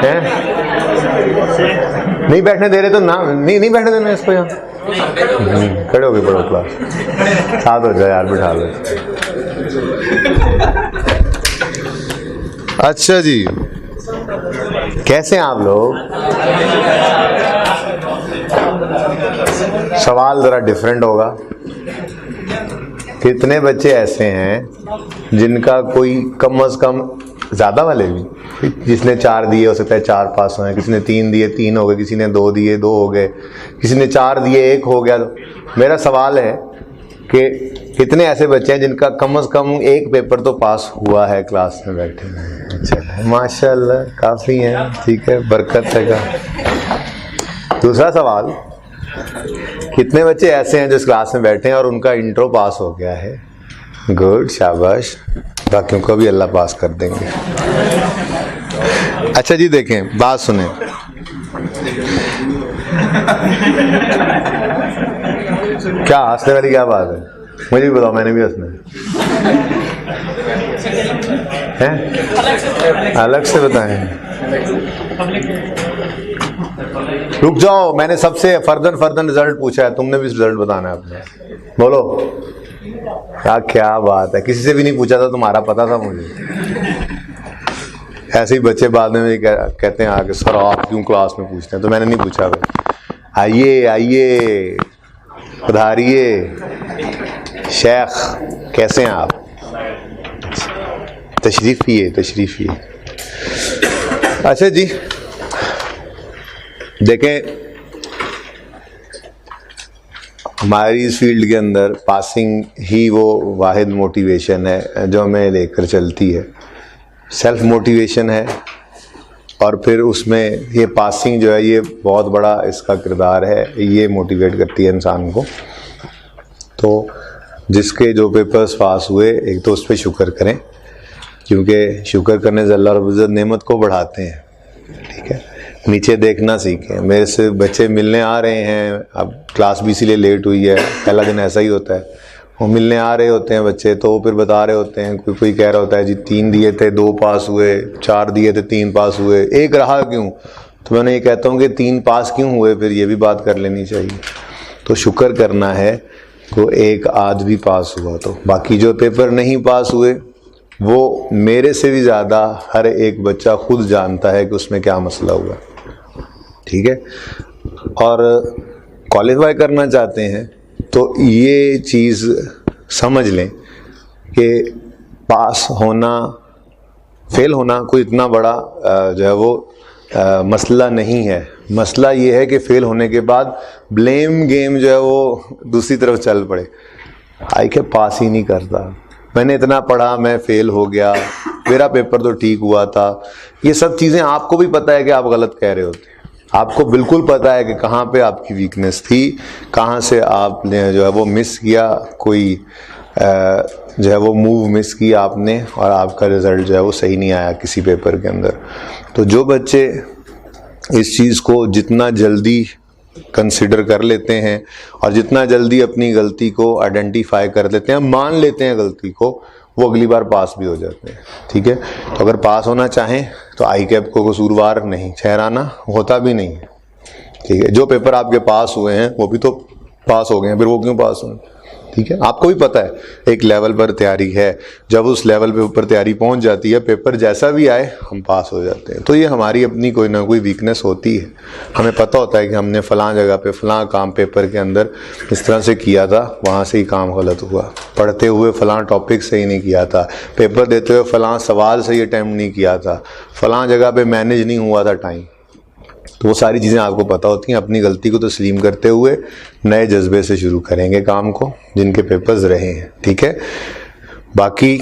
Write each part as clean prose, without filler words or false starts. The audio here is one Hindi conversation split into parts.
हैं? नहीं बैठने दे रहे तो ना, नहीं बैठने देना इसको यहाँ। खड़े हो गए, पढ़ो क्लास, साथ हो जाए यार, बिठा लो। अच्छा जी, कैसे हैं आप लोग? सवाल जरा डिफरेंट होगा। कितने बच्चे ऐसे हैं जिनका कोई कम से कम, ज्यादा वाले भी, जिसने 4 दिए हो सकता है 4 पास हुए, किसी ने 3 दिए 3 हो गए, किसी ने 2 दिए 2 हो गए, किसी ने 4 दिए 1 हो गया। तो मेरा सवाल है कि कितने ऐसे बच्चे हैं जिनका कम से कम एक पेपर तो पास हुआ है क्लास में बैठे हैं? अच्छा, माशाल्लाह, काफी है, ठीक है, बरकत है का। दूसरा सवाल, कितने बच्चे ऐसे हैं जो इस क्लास में बैठे हैं और उनका इंट्रो पास हो गया है? गुड, शाबाश, बाकियों को भी अल्लाह पास कर देंगे। अच्छा जी, देखें, बात सुने। क्या हंसने वाली क्या बात है? मुझे भी बताओ, मैंने भी हंसना है? अलग से बताएं। रुक जाओ, मैंने सबसे फर्दन रिजल्ट पूछा है, तुमने भी रिजल्ट बताना है अपने। बोलो क्या बात है, किसी से भी नहीं पूछा था, तुम्हारा पता था मुझे। ऐसे ही बच्चे बाद में कहते हैं आगे, सर आप क्यों क्लास में पूछते हैं? तो मैंने नहीं पूछा भाई। आइए आइए, पधारिए शेख, कैसे हैं आप? तशरीफ पिए। अच्छा जी, देखें, हमारी इस फील्ड के अंदर पासिंग ही वो वाहिद मोटिवेशन है जो हमें लेकर चलती है। सेल्फ मोटिवेशन है, और फिर उसमें ये पासिंग जो है ये बहुत बड़ा इसका किरदार है, ये मोटिवेट करती है इंसान को। तो जिसके जो पेपर्स पास हुए, एक तो उस पर शुक्र करें, क्योंकि शुक्र करने से अल्लाह रब्बुल इज़्ज़त नेमत को बढ़ाते हैं, ठीक है। नीचे देखना सीखें। मेरे से बच्चे मिलने आ रहे हैं, अब क्लास भी इसीलिए लेट हुई है, पहला दिन ऐसा ही होता है, वो मिलने आ रहे होते हैं बच्चे, तो फिर बता रहे होते हैं, कोई कह रहा होता है जी 3 दिए थे 2 पास हुए, 4 दिए थे 3 पास हुए, 1 रहा क्यों? तो मैंने ये कहता हूँ कि 3 पास क्यों हुए, फिर ये भी बात कर लेनी चाहिए। तो शुक्र करना है तो 1 आध भी पास हुआ, तो बाकी जो पेपर नहीं पास हुए वो मेरे से भी ज़्यादा हर एक बच्चा खुद जानता है कि उसमें क्या मसला हुआ, ठीक है। और क्वालिफाई करना चाहते हैं तो ये चीज़ समझ लें कि पास होना, फेल होना कोई इतना बड़ा जो है वो मसला नहीं है। मसला ये है कि फेल होने के बाद ब्लेम गेम जो है वो दूसरी तरफ चल पड़े, आई के पास ही नहीं करता, मैंने इतना पढ़ा, मैं फेल हो गया, मेरा पेपर तो ठीक हुआ था। ये सब चीज़ें आपको भी पता है कि आप गलत कह रहे होते हैं, आपको बिल्कुल पता है कि कहाँ पे आपकी वीकनेस थी, कहाँ से आपने जो है वो मिस किया, कोई जो है वो मूव मिस किया आपने, और आपका रिज़ल्ट जो है वो सही नहीं आया किसी पेपर के अंदर। तो जो बच्चे इस चीज़ को जितना जल्दी कंसिडर कर लेते हैं और जितना जल्दी अपनी गलती को आइडेंटिफाई कर लेते हैं, मान लेते हैं गलती को, वो अगली बार पास भी हो जाते हैं, ठीक है। तो अगर पास होना चाहें तो आई कैप को कसूरवार नहीं ठहराना, होता भी नहीं है, ठीक है। जो पेपर आपके पास हुए हैं वो भी तो पास हो गए हैं, फिर वो क्यों पास हुए, ठीक है। आपको भी पता है एक लेवल पर तैयारी है, जब उस लेवल पे ऊपर तैयारी पहुंच जाती है, पेपर जैसा भी आए हम पास हो जाते हैं। तो ये हमारी अपनी कोई ना कोई वीकनेस होती है, हमें पता होता है कि हमने फ़लाँ जगह पे फ़लाँ काम पेपर के अंदर इस तरह से किया था, वहाँ से ही काम गलत हुआ, पढ़ते हुए फ़लाँ टॉपिक सही नहीं किया था, पेपर देते हुए फ़लाँ सवाल सही अटैम्प्ट नहीं किया था, फ़लाँ जगह पर मैनेज नहीं हुआ था टाइम। तो वो सारी चीज़ें आपको पता होती हैं। अपनी गलती को तस्लीम करते हुए नए जज्बे से शुरू करेंगे काम को, जिनके पेपर्स रहे हैं, ठीक है। बाकी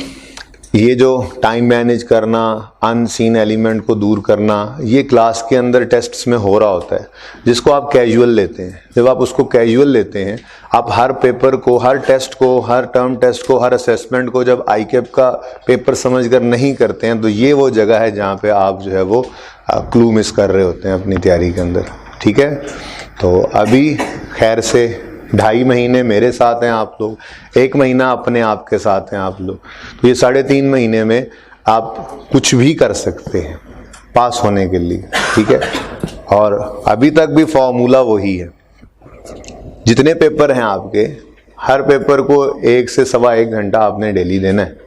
ये जो टाइम मैनेज करना, अनसीन एलिमेंट को दूर करना, ये क्लास के अंदर टेस्ट्स में हो रहा होता है, जिसको आप कैजुअल लेते हैं। जब आप उसको कैजुअल लेते हैं, आप हर पेपर को, हर टेस्ट को, हर टर्म टेस्ट को, हर असेसमेंट को जब आई कैप का पेपर समझकर नहीं करते हैं, तो ये वो जगह है जहाँ पे आप जो है वो क्लू मिस कर रहे होते हैं अपनी तैयारी के अंदर, ठीक है। तो अभी खैर से 2.5 महीने मेरे साथ हैं आप लोग, 1 महीना अपने आप के साथ हैं आप लोग, तो ये 3.5 महीने में आप कुछ भी कर सकते हैं, पास होने के लिए, ठीक है। और अभी तक भी फॉर्मूला वही है। जितने पेपर हैं आपके, हर पेपर को 1 से सवा 1 घंटा आपने डेली देना है।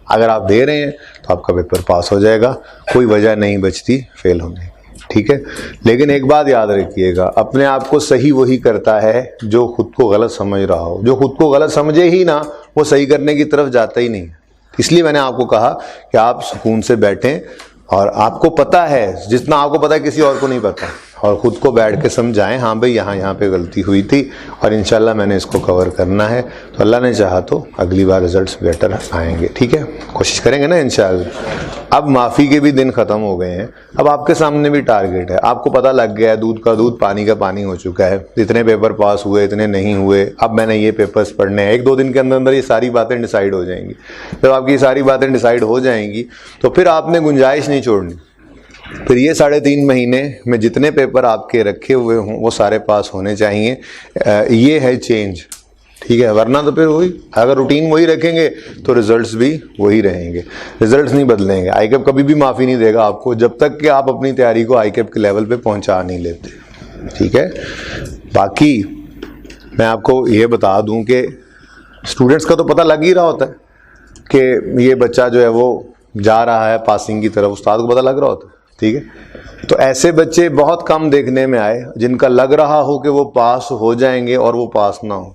अगर आप दे रहे हैं तो आपका पेपर पास हो जाएगा, कोई वजह नहीं बचती फेल होने की, ठीक है। लेकिन एक बात याद रखिएगा, अपने आप को सही वही करता है जो खुद को गलत समझ रहा हो। जो खुद को गलत समझे ही ना, वो सही करने की तरफ जाता ही नहीं। इसलिए मैंने आपको कहा कि आप सुकून से बैठें, और आपको पता है, जितना आपको पता है किसी और को नहीं पता, और ख़ुद को बैठ के समझाएं, हाँ भाई यहाँ पे गलती हुई थी और इंशाल्लाह मैंने इसको कवर करना है, तो अल्लाह ने चाहा तो अगली बार रिजल्ट्स बेटर आएंगे, ठीक है। कोशिश करेंगे ना इंशाल्लाह। अब माफ़ी के भी दिन ख़त्म हो गए हैं, अब आपके सामने भी टारगेट है। आपको पता लग गया है, दूध का दूध पानी का पानी हो चुका है, इतने पेपर पास हुए, इतने नहीं हुए, अब मैंने ये पेपर्स पढ़ने हैं। 1-2 दिन के अंदर अंदर ये सारी बातें डिसाइड हो जाएंगी। जब आपकी ये सारी बातें डिसाइड हो जाएंगी तो फिर आपने गुंजाइश नहीं छोड़नी। फिर ये 3.5 महीने में जितने पेपर आपके रखे हुए हों वो सारे पास होने चाहिए। ये है चेंज, ठीक है। वरना तो फिर वही, अगर रूटीन वही रखेंगे तो रिजल्ट्स भी वही रहेंगे, रिजल्ट्स नहीं बदलेंगे। आईकैप कभी भी माफ़ी नहीं देगा आपको जब तक कि आप अपनी तैयारी को आईकैप के लेवल पे पहुंचा नहीं लेते, ठीक है। बाकी मैं आपको ये बता दूं कि स्टूडेंट्स का तो पता लग ही रहा होता है कि ये बच्चा जो है वो जा रहा है पासिंग की तरफ, उस्ताद को पता लग रहा होता है, ठीक है। तो ऐसे बच्चे बहुत कम देखने में आए जिनका लग रहा हो कि वो पास हो जाएंगे और वो पास ना हो।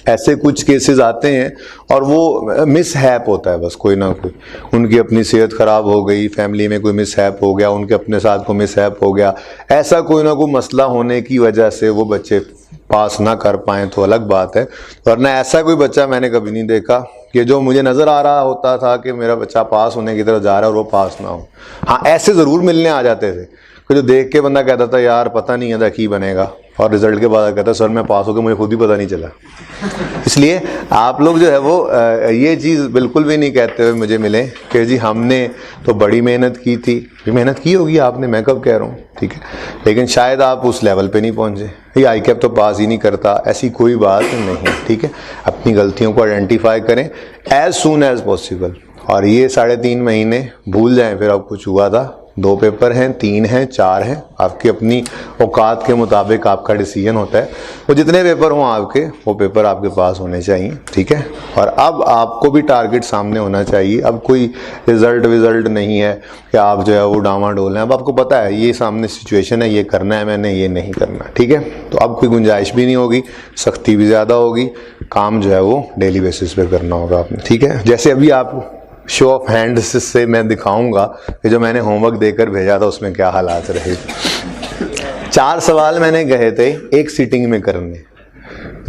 ऐसे कुछ केसेस आते हैं और वो मिसहैप होता है, बस कोई ना कोई, उनकी अपनी सेहत ख़राब हो गई, फैमिली में कोई मिसहैप हो गया, उनके अपने साथ कोई मिसहैप हो गया, ऐसा कोई ना कोई मसला होने की वजह से वो बच्चे पास ना कर पाएँ तो अलग बात है। वरना ऐसा कोई बच्चा मैंने कभी नहीं देखा कि जो मुझे नज़र आ रहा होता था कि मेरा बच्चा पास होने की तरफ जा रहा है और वो पास ना हो। हाँ, ऐसे ज़रूर मिलने आ जाते थे कि जो देख के बंदा कहता था यार पता नहीं है की बनेगा, और रिजल्ट के बाद कहता सर मैं पास हो गया, मुझे खुद ही पता नहीं चला। इसलिए आप लोग जो है वो ये चीज़ बिल्कुल भी नहीं कहते हुए मुझे मिले कि जी हमने तो बड़ी मेहनत की थी। मेहनत की होगी आपने, मैं कब कह रहा हूँ, ठीक है, लेकिन शायद आप उस लेवल पे नहीं पहुँचे। ये आईकैप तो पास ही नहीं करता, ऐसी कोई बात नहीं, ठीक है। अपनी गलतियों को आइडेंटिफाई करें एज सून एज पॉसिबल, और ये 3.5 महीने भूल जाएं फिर अब कुछ हुआ था। 2 पेपर हैं, 3 हैं, 4 हैं, आपकी अपनी औकात के मुताबिक आपका डिसीजन होता है। वो जितने पेपर हों आपके, वो पेपर आपके पास होने चाहिए, ठीक है। और अब आपको भी टारगेट सामने होना चाहिए। अब कोई रिजल्ट नहीं है कि आप जो है वो डामाडोल हैं। अब आपको पता है ये सामने सिचुएशन है, ये करना है मैंने, ये नहीं करना, ठीक है। तो अब कोई गुंजाइश भी नहीं होगी, सख्ती भी ज़्यादा होगी, काम जो है वो डेली बेसिस पे करना होगा आपने, ठीक है। जैसे अभी आप शो ऑफ हैंड से मैं दिखाऊंगा कि जो मैंने होमवर्क देकर भेजा था उसमें क्या हालात रहे। 4 सवाल मैंने कहे थे एक सीटिंग में करने,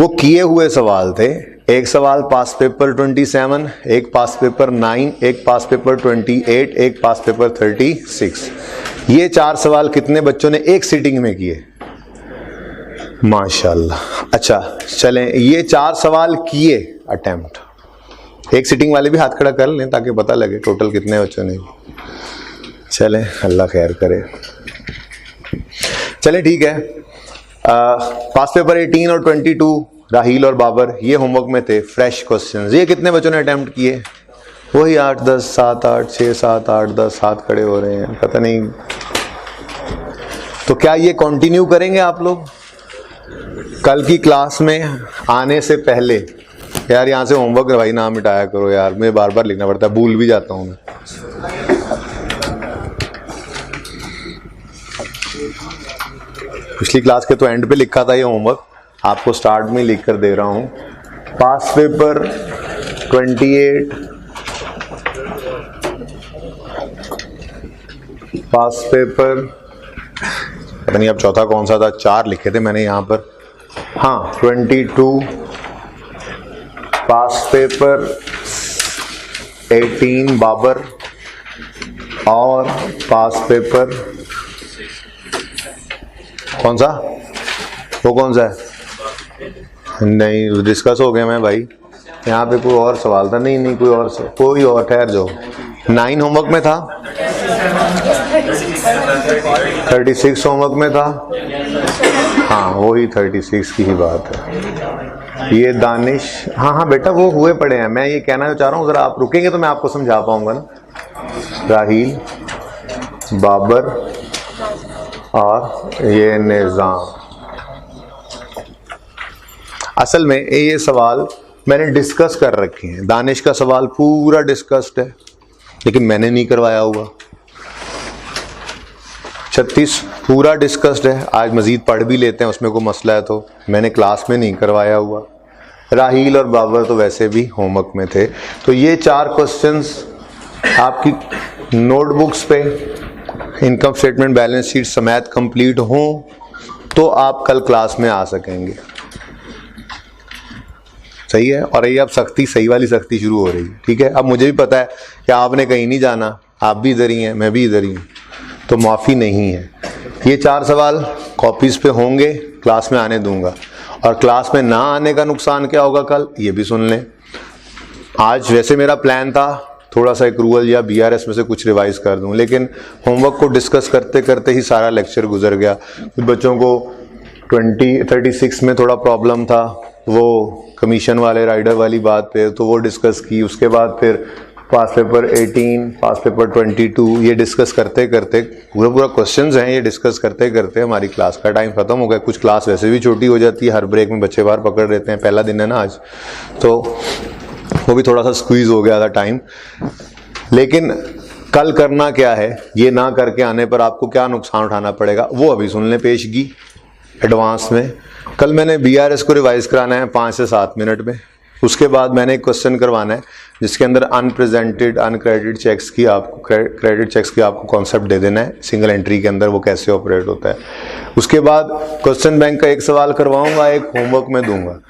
वो किए हुए सवाल थे। एक सवाल पास पेपर 27, एक पास पेपर 9, एक पास पेपर 28, एक पास पेपर 36। ये 4 सवाल कितने बच्चों ने एक सीटिंग में किए? माशाल्लाह। अच्छा चलें, ये 4 सवाल किए अटेम्प्ट, एक सीटिंग वाले भी हाथ खड़ा कर लें ताकि पता लगे टोटल कितने बच्चों ने। चलें, अल्लाह खैर करे। चलें ठीक है। पास पेपर 18 और 22 राहील और बाबर ये होमवर्क में थे, फ्रेश क्वेश्चंस। ये कितने बच्चों ने अटेम्प्ट किए? वही 8, 10, 7, 8, 6, 7, 8, 10 हाथ खड़े हो रहे हैं, पता नहीं। तो क्या ये कंटिन्यू करेंगे आप लोग कल की क्लास में आने से पहले? यार यहाँ से होमवर्क भाई ना मिटाया करो यार, मुझे बार बार लिखना पड़ता है, भूल भी जाता हूँ मैं। पिछली क्लास के तो एंड पे लिखा था ये होमवर्क, आपको स्टार्ट में लिख कर दे रहा हूँ। पास पेपर 28, पास पेपर पता नहीं अब चौथा कौन सा था, 4 लिखे थे मैंने यहाँ पर। हाँ 22, पास पेपर 18 बाबर, और पास पेपर कौन सा, वो कौन सा है? नहीं डिस्कस हो गया मैं भाई, यहाँ पे कोई और सवाल था। नहीं कोई और ठहर जाओ। 9 होमवर्क में था, 36 होमवर्क में था। हाँ वही 36 की ही बात है। ये दानिश, हाँ बेटा वो हुए पड़े हैं। मैं ये कहना चाह रहा हूँ, ज़रा आप रुकेंगे तो मैं आपको समझा पाऊंगा ना। राहील बाबर और ये निज़ाम। असल में ये सवाल मैंने डिस्कस कर रखे हैं। दानिश का सवाल पूरा डिस्कस्ड है, लेकिन मैंने नहीं करवाया हुआ। 36 पूरा डिस्कस्ड है, आज मज़ीद पढ़ भी लेते हैं, उसमें कोई मसला है तो। मैंने क्लास में नहीं करवाया हुआ। राहील और बाबर तो वैसे भी होमवर्क में थे। तो ये 4 क्वेश्चंस आपकी नोटबुक्स पे इनकम स्टेटमेंट बैलेंस शीट समेत कंप्लीट हों तो आप कल क्लास में आ सकेंगे। सही है। और ये अब सख्ती, सही वाली सख्ती शुरू हो रही है। ठीक है, अब मुझे भी पता है कि आपने कहीं नहीं जाना, आप भी इधर ही हैं, मैं भी इधर ही हूँ, तो माफ़ी नहीं है। ये 4 सवाल कॉपीज़ पे होंगे, क्लास में आने दूंगा। और क्लास में ना आने का नुकसान क्या होगा कल, ये भी सुन लें। आज वैसे मेरा प्लान था थोड़ा सा एक्रूवल या BRS में से कुछ रिवाइज कर दूं, लेकिन होमवर्क को डिस्कस करते करते ही सारा लेक्चर गुजर गया। कुछ बच्चों को 36 में थोड़ा प्रॉब्लम था, वो कमीशन वाले राइडर वाली बात पे, तो वो डिस्कस की। उसके बाद फिर पास पेपर 18, पास पेपर 22, ये डिस्कस करते करते पूरा क्वेश्चंस हैं, ये डिस्कस करते करते हमारी क्लास का टाइम ख़त्म हो गया। कुछ क्लास वैसे भी छोटी हो जाती है, हर ब्रेक में बच्चे बाहर पकड़ लेते हैं, पहला दिन है ना आज, तो वो भी थोड़ा सा स्क्वीज हो गया था टाइम। लेकिन कल करना क्या है, ये ना करके आने पर आपको क्या नुकसान उठाना पड़ेगा, वो अभी सुन लें पेशगी एडवांस में। कल मैंने BRS को रिवाइज कराना है 5 से 7 मिनट में। उसके बाद मैंने एक क्वेश्चन करवाना है जिसके अंदर अनप्रेजेंटेड अनक्रेडिटेड चेक्स की आपको क्रेडिट चेक्स की आपको कॉन्सेप्ट दे देना है, सिंगल एंट्री के अंदर वो कैसे ऑपरेट होता है। उसके बाद क्वेश्चन बैंक का एक सवाल करवाऊंगा, एक होमवर्क में दूंगा।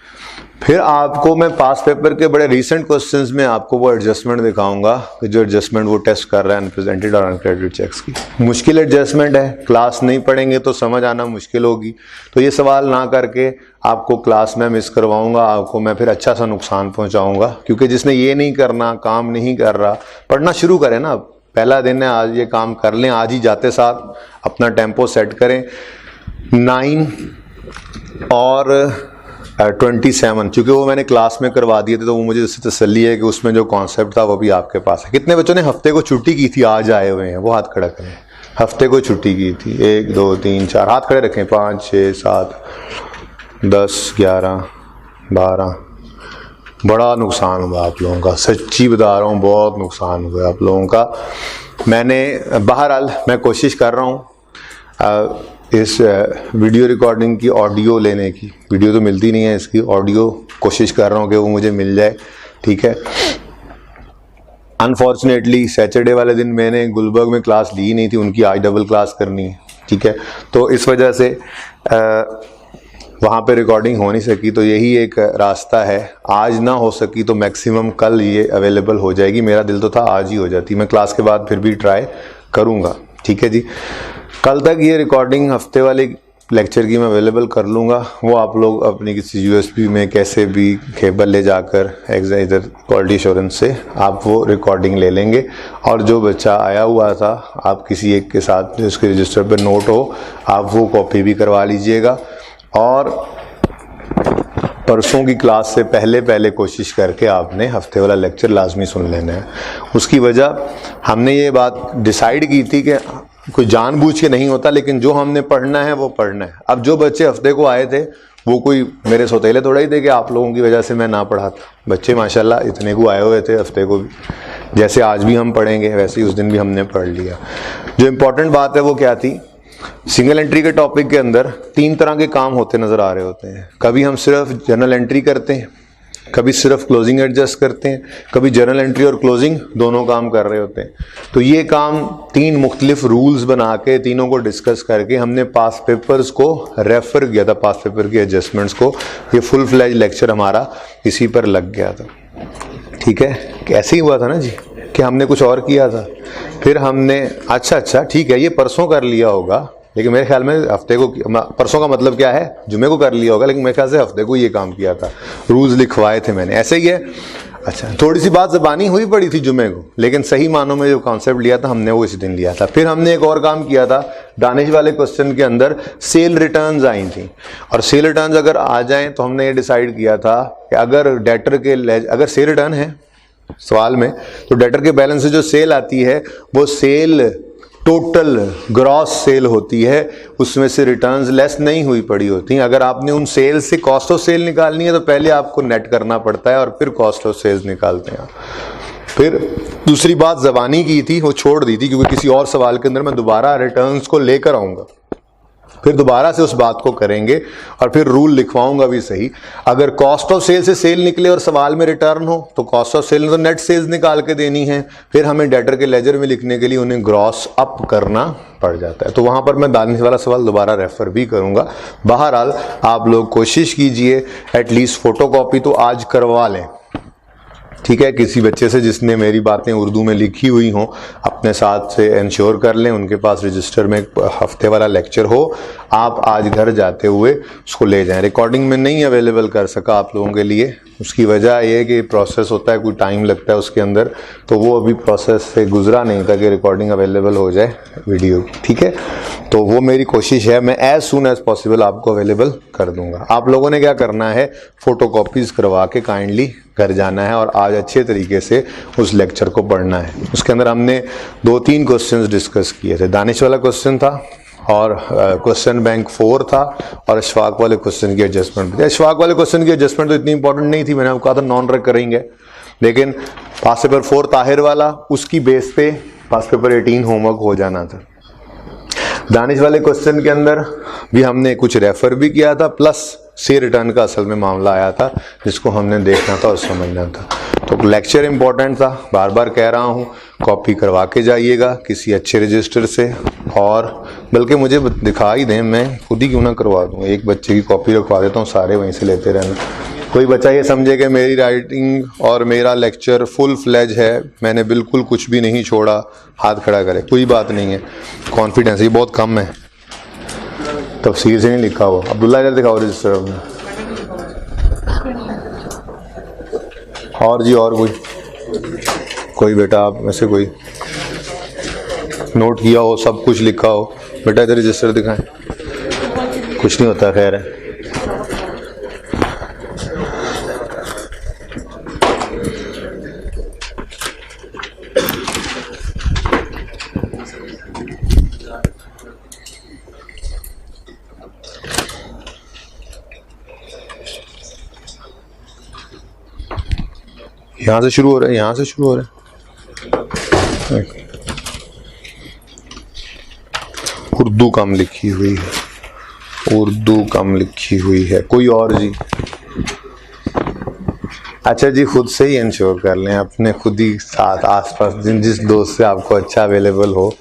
फिर आपको मैं पास पेपर के बड़े रीसेंट क्वेश्चंस में आपको वो एडजस्टमेंट दिखाऊंगा कि जो एडजस्टमेंट वो टेस्ट कर रहा है अनप्रेजेंटेड और अनक्रेडिटेड चेक्स की। मुश्किल एडजस्टमेंट है, क्लास नहीं पढ़ेंगे तो समझ आना मुश्किल होगी। तो ये सवाल ना करके आपको क्लास में मिस करवाऊंगा, आपको मैं फिर अच्छा सा नुकसान पहुंचाऊंगा। क्योंकि जिसने ये नहीं करना, काम नहीं कर रहा, पढ़ना शुरू करें ना। पहला दिन है, आज ये काम कर लें, आज ही जाते साथ अपना टेम्पो सेट करें। 9 और 27, चूँकि वो मैंने क्लास में करवा दिए थे तो वो मुझे इससे तसल्ली है कि उसमें जो कॉन्सेप्ट था वो भी आपके पास है। कितने बच्चों ने हफ्ते को छुट्टी की थी, आज आए हुए हैं, वो हाथ खड़ा करें। हफ्ते को छुट्टी की थी, 1 2 3 4 हाथ खड़े रखें। 5 6 7 10 11 12। बड़ा नुकसान हुआ आप लोगों का, सच्ची बता रहा हूँ, बहुत नुकसान हुआ आप लोगों का। मैंने बहरहाल मैं कोशिश कर रहा हूँ इस वीडियो रिकॉर्डिंग की ऑडियो लेने की। वीडियो तो मिलती नहीं है, इसकी ऑडियो कोशिश कर रहा हूँ कि वो मुझे मिल जाए। ठीक है। अनफॉर्चुनेटली सैटरडे वाले दिन मैंने गुलबर्ग में क्लास ली नहीं थी, उनकी आज डबल क्लास करनी है। ठीक है, तो इस वजह से वहाँ पे रिकॉर्डिंग हो नहीं सकी। तो यही एक रास्ता है, आज ना हो सकी तो मैक्सिमम कल ये अवेलेबल हो जाएगी। मेरा दिल तो था आज ही हो जाती, मैं क्लास के बाद फिर भी ट्राई करूँगा। ठीक है जी, कल तक ये रिकॉर्डिंग हफ्ते वाले लेक्चर की मैं अवेलेबल कर लूँगा। वो आप लोग अपनी किसी USB में कैसे भी केबल ले जाकर इधर क्वालिटी एश्योरेंस से आप वो रिकॉर्डिंग ले लेंगे। और जो बच्चा आया हुआ था, आप किसी एक के साथ जो उसके रजिस्टर पर नोट हो, आप वो कॉपी भी करवा लीजिएगा। और परसों की क्लास से पहले कोशिश करके आपने हफ्ते वाला लेक्चर लाजमी सुन लेना है। उसकी वजह हमने ये बात डिसाइड की थी कि कोई जानबूझ के नहीं होता, लेकिन जो हमने पढ़ना है वो पढ़ना है। अब जो बच्चे हफ्ते को आए थे वो कोई मेरे सौतेले थोड़ा ही थे कि आप लोगों की वजह से मैं ना पढ़ाता। बच्चे माशाल्लाह इतने को आए हुए थे हफ्ते को भी, जैसे आज भी हम पढ़ेंगे वैसे ही उस दिन भी हमने पढ़ लिया। जो इम्पोर्टेंट बात है वो क्या थी, सिंगल एंट्री के टॉपिक के अंदर 3 तरह के काम होते नज़र आ रहे होते हैं। कभी हम सिर्फ जर्नल एंट्री करते हैं, कभी सिर्फ क्लोजिंग एडजस्ट करते हैं, कभी जर्नल एंट्री और क्लोजिंग दोनों काम कर रहे होते हैं। तो ये काम 3 मुख्तलिफ रूल्स बना के तीनों को डिस्कस करके हमने पास पेपर्स को रेफ़र किया था, पास पेपर की एडजस्टमेंट्स को। ये फुल फ्लैज लेक्चर हमारा इसी पर लग गया था। ठीक है, कैसे ही हुआ था ना जी कि हमने कुछ और किया था, फिर हमने अच्छा ठीक है ये परसों कर लिया होगा, लेकिन मेरे ख्याल में हफ्ते को, परसों का मतलब क्या है, जुमे को कर लिया होगा, लेकिन मेरे ख्याल से हफ्ते को ये काम किया था। रूल्स लिखवाए थे मैंने, ऐसे ही है। अच्छा, थोड़ी सी बात ज़बानी हुई पड़ी थी जुमे को, लेकिन सही मानों में जो कॉन्सेप्ट लिया था हमने वो इसी दिन लिया था। फिर हमने एक और काम किया था, दानिश वाले क्वेश्चन के अंदर सेल रिटर्न्स आई थी, और सेल रिटर्न्स अगर आ जाएं तो हमने ये डिसाइड किया था कि अगर डेटर के अगर सेल रिटर्न है सवाल में, तो डेटर के बैलेंस से जो सेल आती है वो सेल टोटल ग्रॉस सेल होती है उसमें से रिटर्न्स लेस नहीं हुई पड़ी होती। अगर आपने उन सेल से कॉस्ट ऑफ सेल निकालनी है तो पहले आपको नेट करना पड़ता है और फिर कॉस्ट ऑफ सेल्स निकालते हैं। फिर दूसरी बात ज़बानी की थी, वो छोड़ दी थी क्योंकि किसी और सवाल के अंदर मैं दोबारा रिटर्न्स को लेकर आऊँगा, फिर दोबारा से उस बात को करेंगे और फिर रूल लिखवाऊंगा भी सही। अगर कॉस्ट ऑफ सेल से सेल निकले और सवाल में रिटर्न हो तो कॉस्ट ऑफ सेल तो नेट सेल्स निकाल के देनी है, फिर हमें डेटर के लेजर में लिखने के लिए उन्हें ग्रॉस अप करना पड़ जाता है। तो वहाँ पर मैं दानिश वाला सवाल दोबारा रेफर भी करूँगा। बहरहाल आप लोग कोशिश कीजिए एटलीस्ट फ़ोटोकॉपी तो आज करवा लें, ठीक है। किसी बच्चे से जिसने मेरी बातें उर्दू में लिखी हुई हों अपने साथ से इंश्योर कर लें, उनके पास रजिस्टर में एक हफ्ते वाला लेक्चर हो, आप आज घर जाते हुए उसको ले जाएं। रिकॉर्डिंग में नहीं अवेलेबल कर सका आप लोगों के लिए, उसकी वजह ये है कि प्रोसेस होता है, कोई टाइम लगता है उसके अंदर, तो वो अभी प्रोसेस से गुजरा नहीं था कि रिकॉर्डिंग अवेलेबल हो जाए वीडियो, ठीक है। तो वो मेरी कोशिश है, मैं एज सून एज पॉसिबल आपको अवेलेबल कर दूंगा। आप लोगों ने क्या करना है, फ़ोटोकॉपीज़ करवा के काइंडली घर जाना है और आज अच्छे तरीके से उस लेक्चर को पढ़ना है। उसके अंदर हमने 2-3 क्वेश्चंस डिस्कस किए थे। दानिश वाला क्वेश्चन था और क्वेश्चन बैंक 4 था और अशफाक वाले क्वेश्चन की एडजस्टमेंट थी। अशफाक वाले क्वेश्चन की एडजस्टमेंट तो इतनी इंपॉर्टेंट नहीं थी, मैंने आपको कहा था नॉन रेक करेंगे, लेकिन पास पेपर 4 ताहिर वाला उसकी बेस पे पास पेपर 18 होमवर्क हो जाना था। दानिश वाले क्वेश्चन के अंदर भी हमने कुछ रेफर भी किया था, प्लस से रिटर्न का असल में मामला आया था जिसको हमने देखना था और समझना था। तो लेक्चर इंपॉर्टेंट था, बार बार कह रहा हूँ, कॉपी करवा के जाइएगा किसी अच्छे रजिस्टर से, और बल्कि मुझे दिखा ही दें, मैं खुद ही क्यों ना करवा दूँ, एक बच्चे की कॉपी रखवा देता हूँ, सारे वहीं से लेते रहना। कोई बच्चा ये समझे कि मेरी राइटिंग और मेरा लेक्चर फुल फ्लेज है, मैंने बिल्कुल कुछ भी नहीं छोड़ा, हाथ खड़ा करे, कोई बात नहीं है। कॉन्फिडेंस ये बहुत कम है, तफसीर से नहीं लिखा हुआ। अब्दुल्ला इधर दिखाओ रजिस्टर में। और जी और कोई बेटा आप में से कोई नोट किया हो, सब कुछ लिखा हो, बेटा इधर रजिस्टर दिखाएं। कुछ नहीं होता, खैर है। यहाँ से शुरू हो रहा है, यहाँ से शुरू हो रहा है। उर्दू कम लिखी हुई है, उर्दू कम लिखी हुई है। कोई और जी? अच्छा जी, खुद से ही इंश्योर कर लें, अपने खुद ही साथ आसपास जिस दोस्त से आपको अच्छा अवेलेबल हो।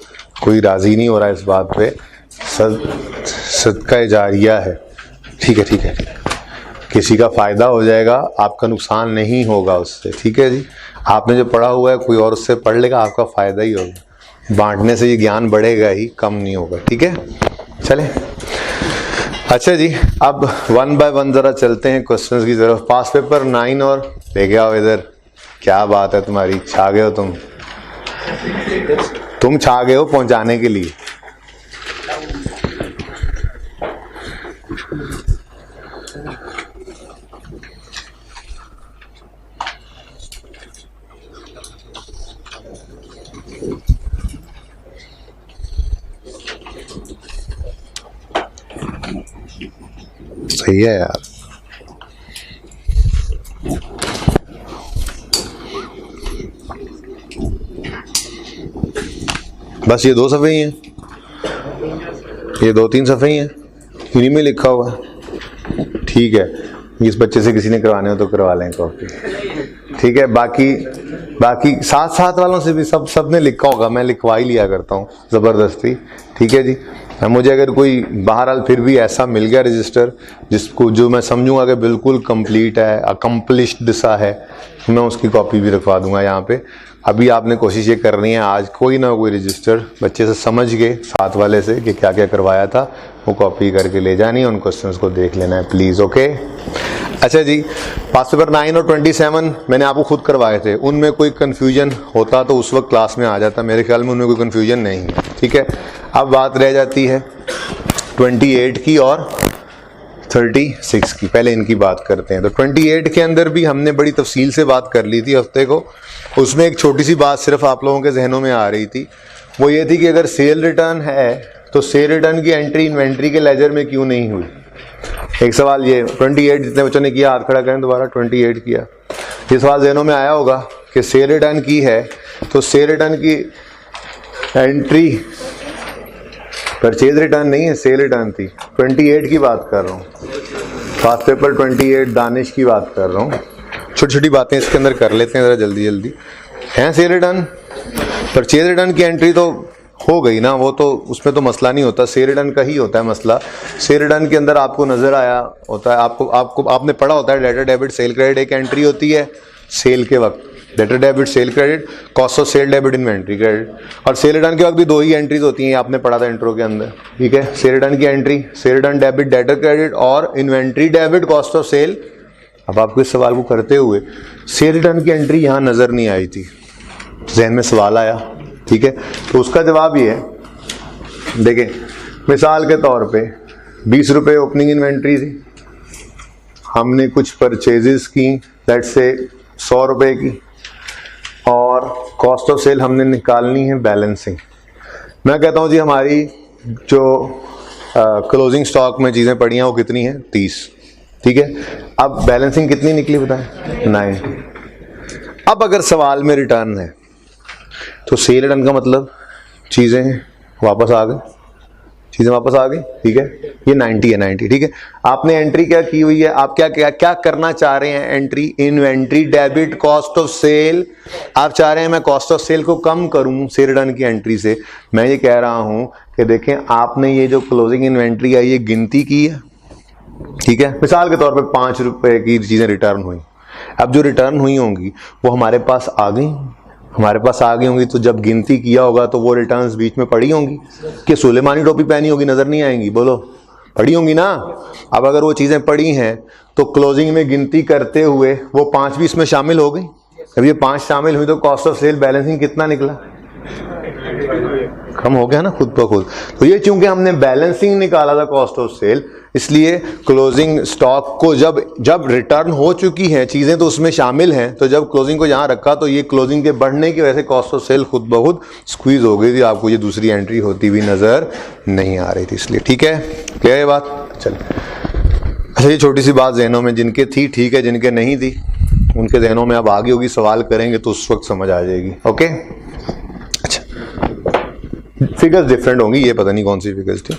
कोई राज़ी नहीं हो रहा इस बात पे, सदका जारिया है, ठीक है, ठीक है, ठीक है। किसी का फ़ायदा हो जाएगा, आपका नुकसान नहीं होगा उससे, ठीक है जी। आपने जो पढ़ा हुआ है कोई और उससे पढ़ लेगा, आपका फ़ायदा ही होगा। बांटने से ये ज्ञान बढ़ेगा ही, कम नहीं होगा, ठीक है। चलें, अच्छा जी, अब 1 बाय 1 ज़रा चलते हैं क्वेश्चंस की तरफ। पास पेपर 9 और लेके आओ इधर। क्या बात है तुम्हारी, छा गए हो तुम छा गए हो पहुँचाने के लिए। सही है यार। बस ये 2 सफ़े ही हैं, ये 2-3 सफ़े ही हैं, इन्हीं में लिखा हुआ है, ठीक है। इस बच्चे से किसी ने करवाने हो तो करवा लें कॉपी, ठीक है। बाकी साथ वालों से भी सब ने लिखा होगा, मैं लिखवा ही लिया करता हूँ ज़बरदस्ती, ठीक है जी। मुझे अगर कोई बहरहाल फिर भी ऐसा मिल गया रजिस्टर जिसको जो मैं समझूंगा कि बिल्कुल कंप्लीट है, अकम्पलिश्ड सा है, तो मैं उसकी कॉपी भी रखवा दूंगा यहाँ पे। अभी आपने कोशिश ये करनी है, आज कोई ना कोई रजिस्टर बच्चे से समझ के साथ वाले से कि क्या क्या करवाया था, वो कॉपी करके ले जानी है, उन क्वेश्चंस को देख लेना है प्लीज़, ओके। अच्छा जी, पास पेपर 9 और 27 मैंने आपको खुद करवाए थे, उनमें कोई कन्फ्यूजन होता तो उस वक्त क्लास में आ जाता, मेरे ख्याल में उनमें कोई कन्फ्यूजन नहीं है, ठीक है। अब बात रह जाती है 28 की और 36 की। पहले इनकी बात करते हैं। तो 28 के अंदर भी हमने बड़ी तफसील से बात कर ली थी हफ्ते को। उसमें एक छोटी सी बात सिर्फ आप लोगों के जहनों में आ रही थी, वो ये थी कि अगर सेल रिटर्न है तो सेल रिटर्न की एंट्री इन्वेंट्री के लेजर में क्यों नहीं हुई। एक सवाल ये 28 जितने बच्चों ने किया हाथ खड़ा करें दोबारा, 28 किया। ये सवाल ज़हनों में आया होगा कि सेल रिटर्न की है तो सेल रिटर्न की एंट्री परचेज रिटर्न नहीं है, सेल रिटर्न थी। 28 की बात कर रहा हूँ, पास पेपर 28 दानिश की बात कर रहा हूँ। छोटी छोटी बातें इसके अंदर कर लेते हैं ज़रा जल्दी जल्दी। हैं सेल रिटर्न, परचेज रिटर्न की एंट्री तो हो गई ना, वो तो उसमें तो मसला नहीं होता, सेल रिटर्न का ही होता है मसला। सेल रिटर्न के अंदर आपको नज़र आया होता है, आपने पढ़ा होता है डेटर डेबिट सेल क्रेडिट एक एंट्री होती है सेल के वक्त, debtor debit sale credit, cost of sale debit inventory credit. और सेल रिटर्न के वक्त भी 2 ही एंट्रीज होती हैं, आपने पढ़ा था इंट्रो के अंदर, ठीक है। सेल रिटर्न की entry sale return debit debtor credit और inventory debit cost of sale. अब आपको इस सवाल को करते हुए सेल रिटर्न की एंट्री यहाँ नज़र नहीं आई थी, जहन में सवाल आया, ठीक है। तो उसका जवाब ये है, देखें मिसाल के तौर पे 20 रुपये ओपनिंग इन्वेंट्री थी, हमने कुछ परचेजेस की लेट्स से 100 रुपये की, और कॉस्ट ऑफ सेल हमने निकालनी है बैलेंसिंग। मैं कहता हूँ जी हमारी जो क्लोजिंग स्टॉक में चीज़ें पड़ी हैं वो कितनी हैं 30, ठीक है। अब बैलेंसिंग कितनी निकली बताएं 90। अब अगर सवाल में रिटर्न है तो सेल रिटर्न का मतलब चीज़ें वापस आ गई, चीज़ें वापस आ गई, ठीक है। ये 90 है, 90, ठीक है। आपने एंट्री क्या की हुई है, आप क्या करना चाह रहे हैं, entry inventory debit cost of sale. आप चाह रहे हैं मैं कॉस्ट ऑफ सेल को कम करूं सेल रिटर्न की एंट्री से। मैं ये कह रहा हूं कि देखें आपने ये जो क्लोजिंग इन्वेंट्री है ये गिनती की है, ठीक है। मिसाल के तौर पर 5 रुपए की चीज़ें रिटर्न हुई, अब जो रिटर्न हुई होंगी वो हमारे पास आ गई, हमारे पास आ गई होंगी, तो जब गिनती किया होगा तो वो रिटर्न्स बीच में पड़ी होंगी कि सुलेमानी टोपी पहनी होगी, नजर नहीं आएंगी, बोलो पड़ी होंगी ना। अब अगर वो चीजें पड़ी हैं तो क्लोजिंग में गिनती करते हुए वो 5 भी इसमें शामिल हो गई। अब ये 5 शामिल हुई तो कॉस्ट ऑफ सेल बैलेंसिंग कितना निकला, कम हो गया ना खुद ब खुद। तो ये चूंकि हमने बैलेंसिंग निकाला था कॉस्ट ऑफ सेल, इसलिए क्लोजिंग स्टॉक को जब रिटर्न हो चुकी है चीजें तो उसमें शामिल हैं, तो जब क्लोजिंग को यहाँ रखा तो ये क्लोजिंग के बढ़ने की वजह से कॉस्ट ऑफ सेल खुद ब खुद स्क्वीज हो गई थी, आपको ये दूसरी एंट्री होती हुई नजर नहीं आ रही थी, इसलिए ठीक है। क्या है बात, चलिए। अच्छा ये छोटी सी बात जहनों में जिनके थी ठीक है, जिनके नहीं थी उनके जहनों में अब आगे होगी, सवाल करेंगे तो उस वक्त समझ आ जाएगी, ओके। फिगर्स डिफरेंट होंगी, ये पता नहीं कौन सी फिगर्स थी।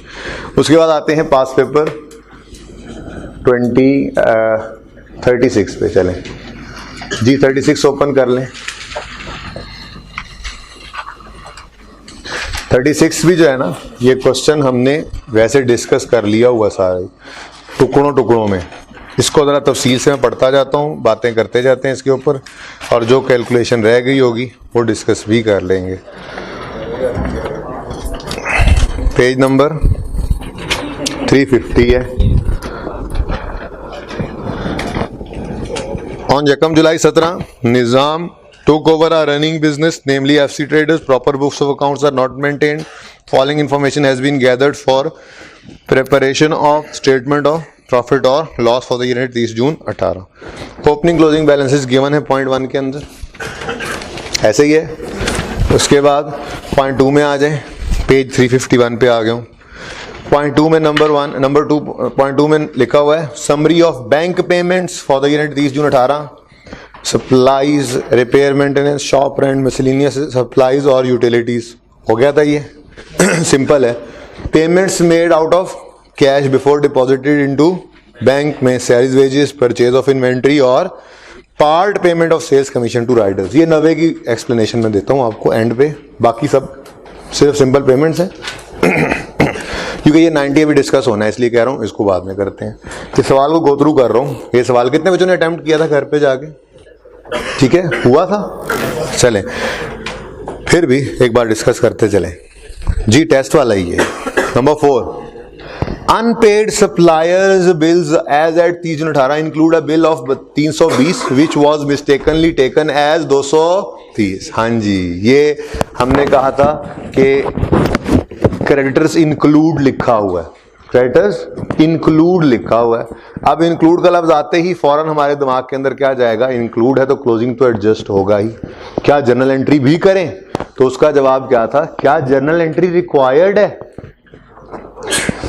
उसके बाद आते हैं पास पेपर 36 पे, चलें जी 36 ओपन कर लें। 36 भी जो है ना ये क्वेश्चन हमने वैसे डिस्कस कर लिया हुआ सारे टुकड़ों में, इसको ज़रा तफसील से मैं पढ़ता जाता हूँ, बातें करते जाते हैं इसके ऊपर, और जो कैलकुलेशन रह गई होगी वो डिस्कस भी कर लेंगे। पेज नंबर 350 है। On Jakam July 17, Nizam took over a running business, namely FC Traders. Proper books of accounts are not maintained. Following information has been gathered for preparation of statement of profit or loss for the year 30 June 18. Opening closing balances given है point 1 के अंदर, ऐसे ही है। उसके बाद point 2 में आ जाए, पेज 351 पे आ गया हूँ। पॉइंट 2 में नंबर 2 पॉइंट 2 में लिखा हुआ है summary of bank payments for the unit 30 June 18, supplies, repair, maintenance, shop rent, miscellaneous supplies और यूटिलिटीज। हो गया था ये सिंपल है। Payments made out of cash before deposited into bank में salaries, wages, purchase of inventory और part payment of sales commission to riders. ये 90 की एक्सप्लेनेशन में देता हूँ आपको एंड पे, बाकी सब सिर्फ सिंपल पेमेंट्स हैं क्योंकि ये 90 अभी डिस्कस होना है, इसलिए कह रहा हूँ इसको बाद में करते हैं। इस सवाल को गो थ्रू कर रहा हूँ। ये सवाल कितने बच्चों ने अटेम्प्ट किया था घर पे जाके, ठीक है, हुआ था। चलें फिर भी एक बार डिस्कस करते चलें जी, टेस्ट वाला ही है। Number 4, unpaid suppliers bills as at 30 June 18 include a bill of 320 which was mistakenly taken as 230। हाँ जी, ये हमने कहा था कि क्रेडिटर्स इंक्लूड लिखा हुआ है, क्रेडिटर्स इंक्लूड लिखा हुआ है। अब इंक्लूड का लफ्ज आते ही फौरन हमारे दिमाग के अंदर क्या जाएगा, इंक्लूड है तो क्लोजिंग तो एडजस्ट होगा ही। क्या जनरल एंट्री भी करें तो उसका जवाब क्या था, क्या जर्नल एंट्री रिक्वायर्ड है?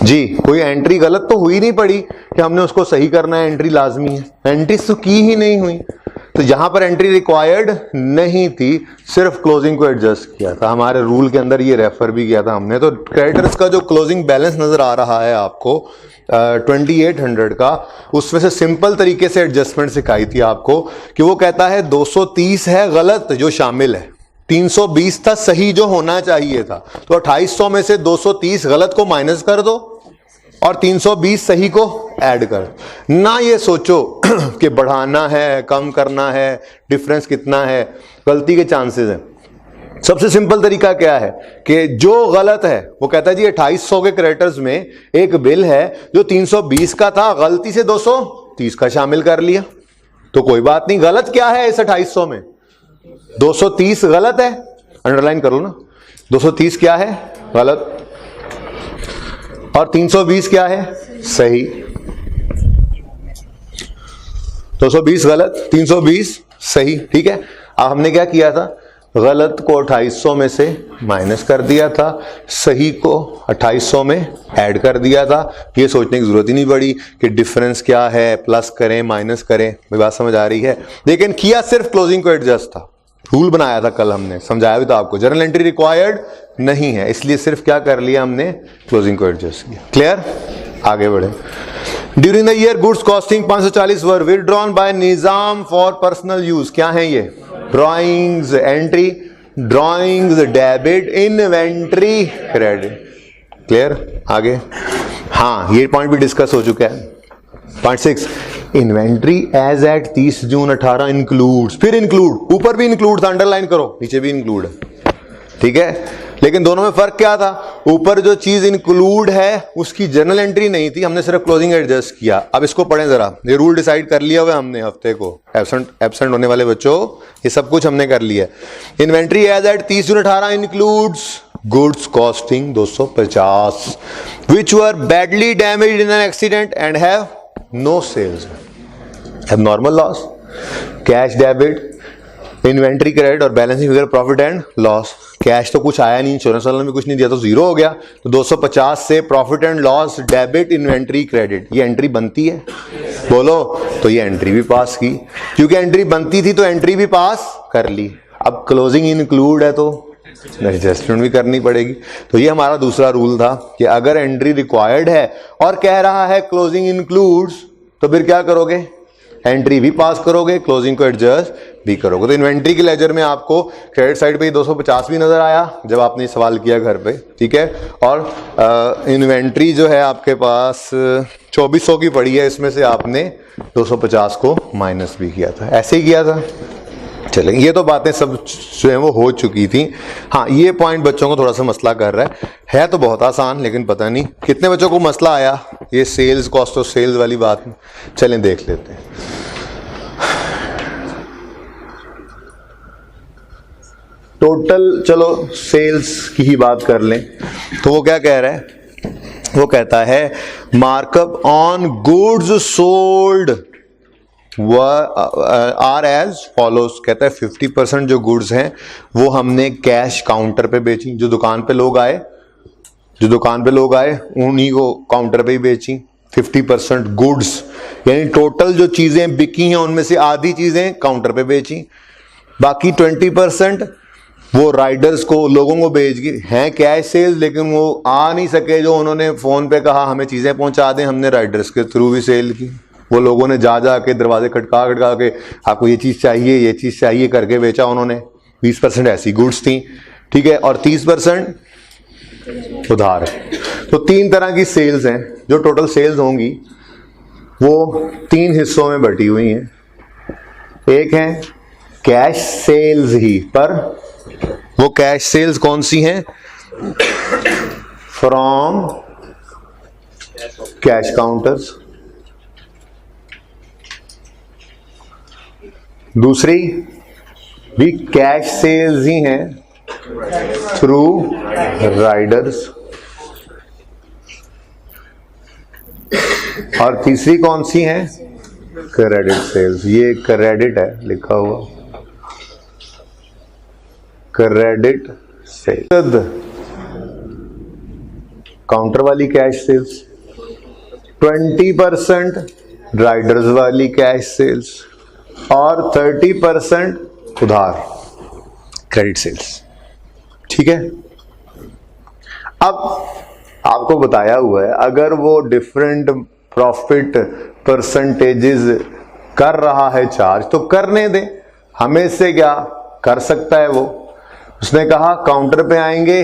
जी, कोई एंट्री गलत तो हुई नहीं पड़ी कि हमने उसको सही करना है, एंट्री लाजमी है, एंट्री तो की ही नहीं हुई। तो यहां पर एंट्री रिक्वायर्ड नहीं थी, सिर्फ क्लोजिंग को एडजस्ट किया था। हमारे रूल के अंदर ये रेफर भी किया था हमने। तो क्रेडिटर्स का जो क्लोजिंग बैलेंस नजर आ रहा है आपको 2800 का, उसमें से सिंपल तरीके से एडजस्टमेंट सिखाई थी आपको कि वो कहता है 230 है गलत जो शामिल है, 320 था सही जो होना चाहिए था। तो 2800 में से 230 गलत को माइनस कर दो और 320 सही को ऐड कर। ना ये सोचो कि बढ़ाना है, कम करना है, डिफरेंस कितना है, गलती के चांसेस हैं। सबसे सिंपल तरीका क्या है कि जो गलत है वो कहता है जी 2800 के क्रेडिटर्स में एक बिल है जो 320 का था, गलती से 230 का शामिल कर लिया, तो कोई बात नहीं। गलत क्या है इस 2800 में? 230 गलत है, अंडरलाइन करो ना। 230 क्या है? गलत। और 320 क्या है? सही। 220 गलत, 320 सही, ठीक है। अब हमने क्या किया था, गलत को 2800 में से माइनस कर दिया था, सही को 2800 में ऐड कर दिया था। ये सोचने की जरूरत ही नहीं पड़ी कि डिफरेंस क्या है, प्लस करें माइनस करें। मेरी बात समझ आ रही है? लेकिन किया सिर्फ क्लोजिंग को एडजस्ट था। रूल बनाया था कल हमने, समझाया भी था आपको, जर्नल एंट्री रिक्वायर्ड नहीं है, इसलिए सिर्फ क्या कर लिया हमने, क्लोजिंग को एडजस्ट किया। क्लियर? आगे बढ़े। During the year goods costing 540 were withdrawn bye Nizam for personal use. क्या है ये? Drawings entry, drawings debit, inventory credit. Clear? आगे। हाँ, ये पॉइंट भी डिस्कस हो चुका है। Point 6, inventory as at 30 June 18 includes, फिर इंक्लूड, ऊपर भी इंक्लूड था, अंडरलाइन करो, नीचे भी इंक्लूड है, ठीक है। लेकिन दोनों में फर्क क्या था? ऊपर जो चीज इंक्लूड है उसकी जर्नल एंट्री नहीं थी, हमने सिर्फ क्लोजिंग एडजस्ट किया। अब इसको पढ़ें जरा, ये रूल डिसाइड कर लिया हुआ हमने हफ्ते को, एब्सेंट होने वाले बच्चों, ये सब कुछ हमने कर लिया। Inventory as at 30 June 18 includes goods costing 250 which were badly damaged in an accident and have no sales, abnormal loss, cash debit, inventory credit और balancing figure profit and loss. Cash तो कुछ आया नहीं, इंश्योरेंस वालों ने भी कुछ नहीं दिया, तो जीरो हो गया। तो 250 से profit and loss, debit, inventory credit, ये एंट्री बनती है? बोलो। तो ये एंट्री भी पास की, क्योंकि एंट्री बनती थी तो एंट्री भी पास कर ली। अब क्लोजिंग इंक्लूड है तो एडजस्टमेंट भी करनी पड़ेगी। तो ये हमारा दूसरा रूल था कि अगर एंट्री रिक्वायर्ड है और कह रहा है क्लोजिंग इंक्लूड्स, तो फिर क्या करोगे? एंट्री भी पास करोगे, क्लोजिंग को एडजस्ट भी करोगे। तो इन्वेंट्री के लेजर में आपको क्रेडिट साइड पे 250 भी नजर आया जब आपने सवाल किया घर पे, ठीक है। और इन्वेंट्री जो है आपके पास 2400 की पड़ी है, इसमें से आपने 250 को माइनस भी किया था, ऐसे ही किया था। चलें, ये तो बातें सब जो है वो हो चुकी थी। हाँ, ये पॉइंट बच्चों को थोड़ा सा मसला कर रहा है तो बहुत आसान, लेकिन पता नहीं कितने बच्चों को मसला आया ये सेल्स, कॉस्ट ऑफ सेल्स वाली बात। चलें देख लेते हैं। टोटल, चलो सेल्स की ही बात कर लें। तो वो क्या कह रहा है? वो कहता है markup on goods sold are as follows. कहता है 50% जो गुड्स हैं वो हमने कैश काउंटर पे बेची, जो दुकान पे लोग आए उन्हीं को काउंटर पे ही बेची। 50% गुड्स यानी टोटल जो चीजें बिकी हैं उनमें से आधी चीजें काउंटर पे बेची, बाकी 20% वो राइडर्स को, लोगों को बेच गई। हैं कैश सेल्स, लेकिन वो आ नहीं सके, जो उन्होंने फोन पे कहा हमें चीजें पहुंचा दें, हमने राइडर्स के थ्रू भी सेल की। वो लोगों ने जा के दरवाजे खटका के आपको ये चीज चाहिए करके बेचा उन्होंने। 20% ऐसी गुड्स थी, ठीक है, और 30% उधार। तो 3 तरह की सेल्स हैं। जो टोटल सेल्स होंगी वो 3 हिस्सों में बटी हुई हैं। एक है कैश सेल्स ही, पर वो कैश सेल्स कौन सी हैं? From cash counters. दूसरी भी कैश सेल्स ही हैं थ्रू राइडर्स। और तीसरी कौन सी है? Credit sales. ये क्रेडिट है लिखा हुआ, क्रेडिट सेल्स, काउंटर वाली कैश सेल्स, 20% राइडर्स वाली कैश सेल्स और 30% उधार क्रेडिट सेल्स। ठीक है, अब आपको बताया हुआ है अगर वो डिफरेंट प्रॉफिट परसेंटेजेस कर रहा है चार्ज तो करने दें, हमें से क्या कर सकता है वो। उसने कहा काउंटर पे आएंगे।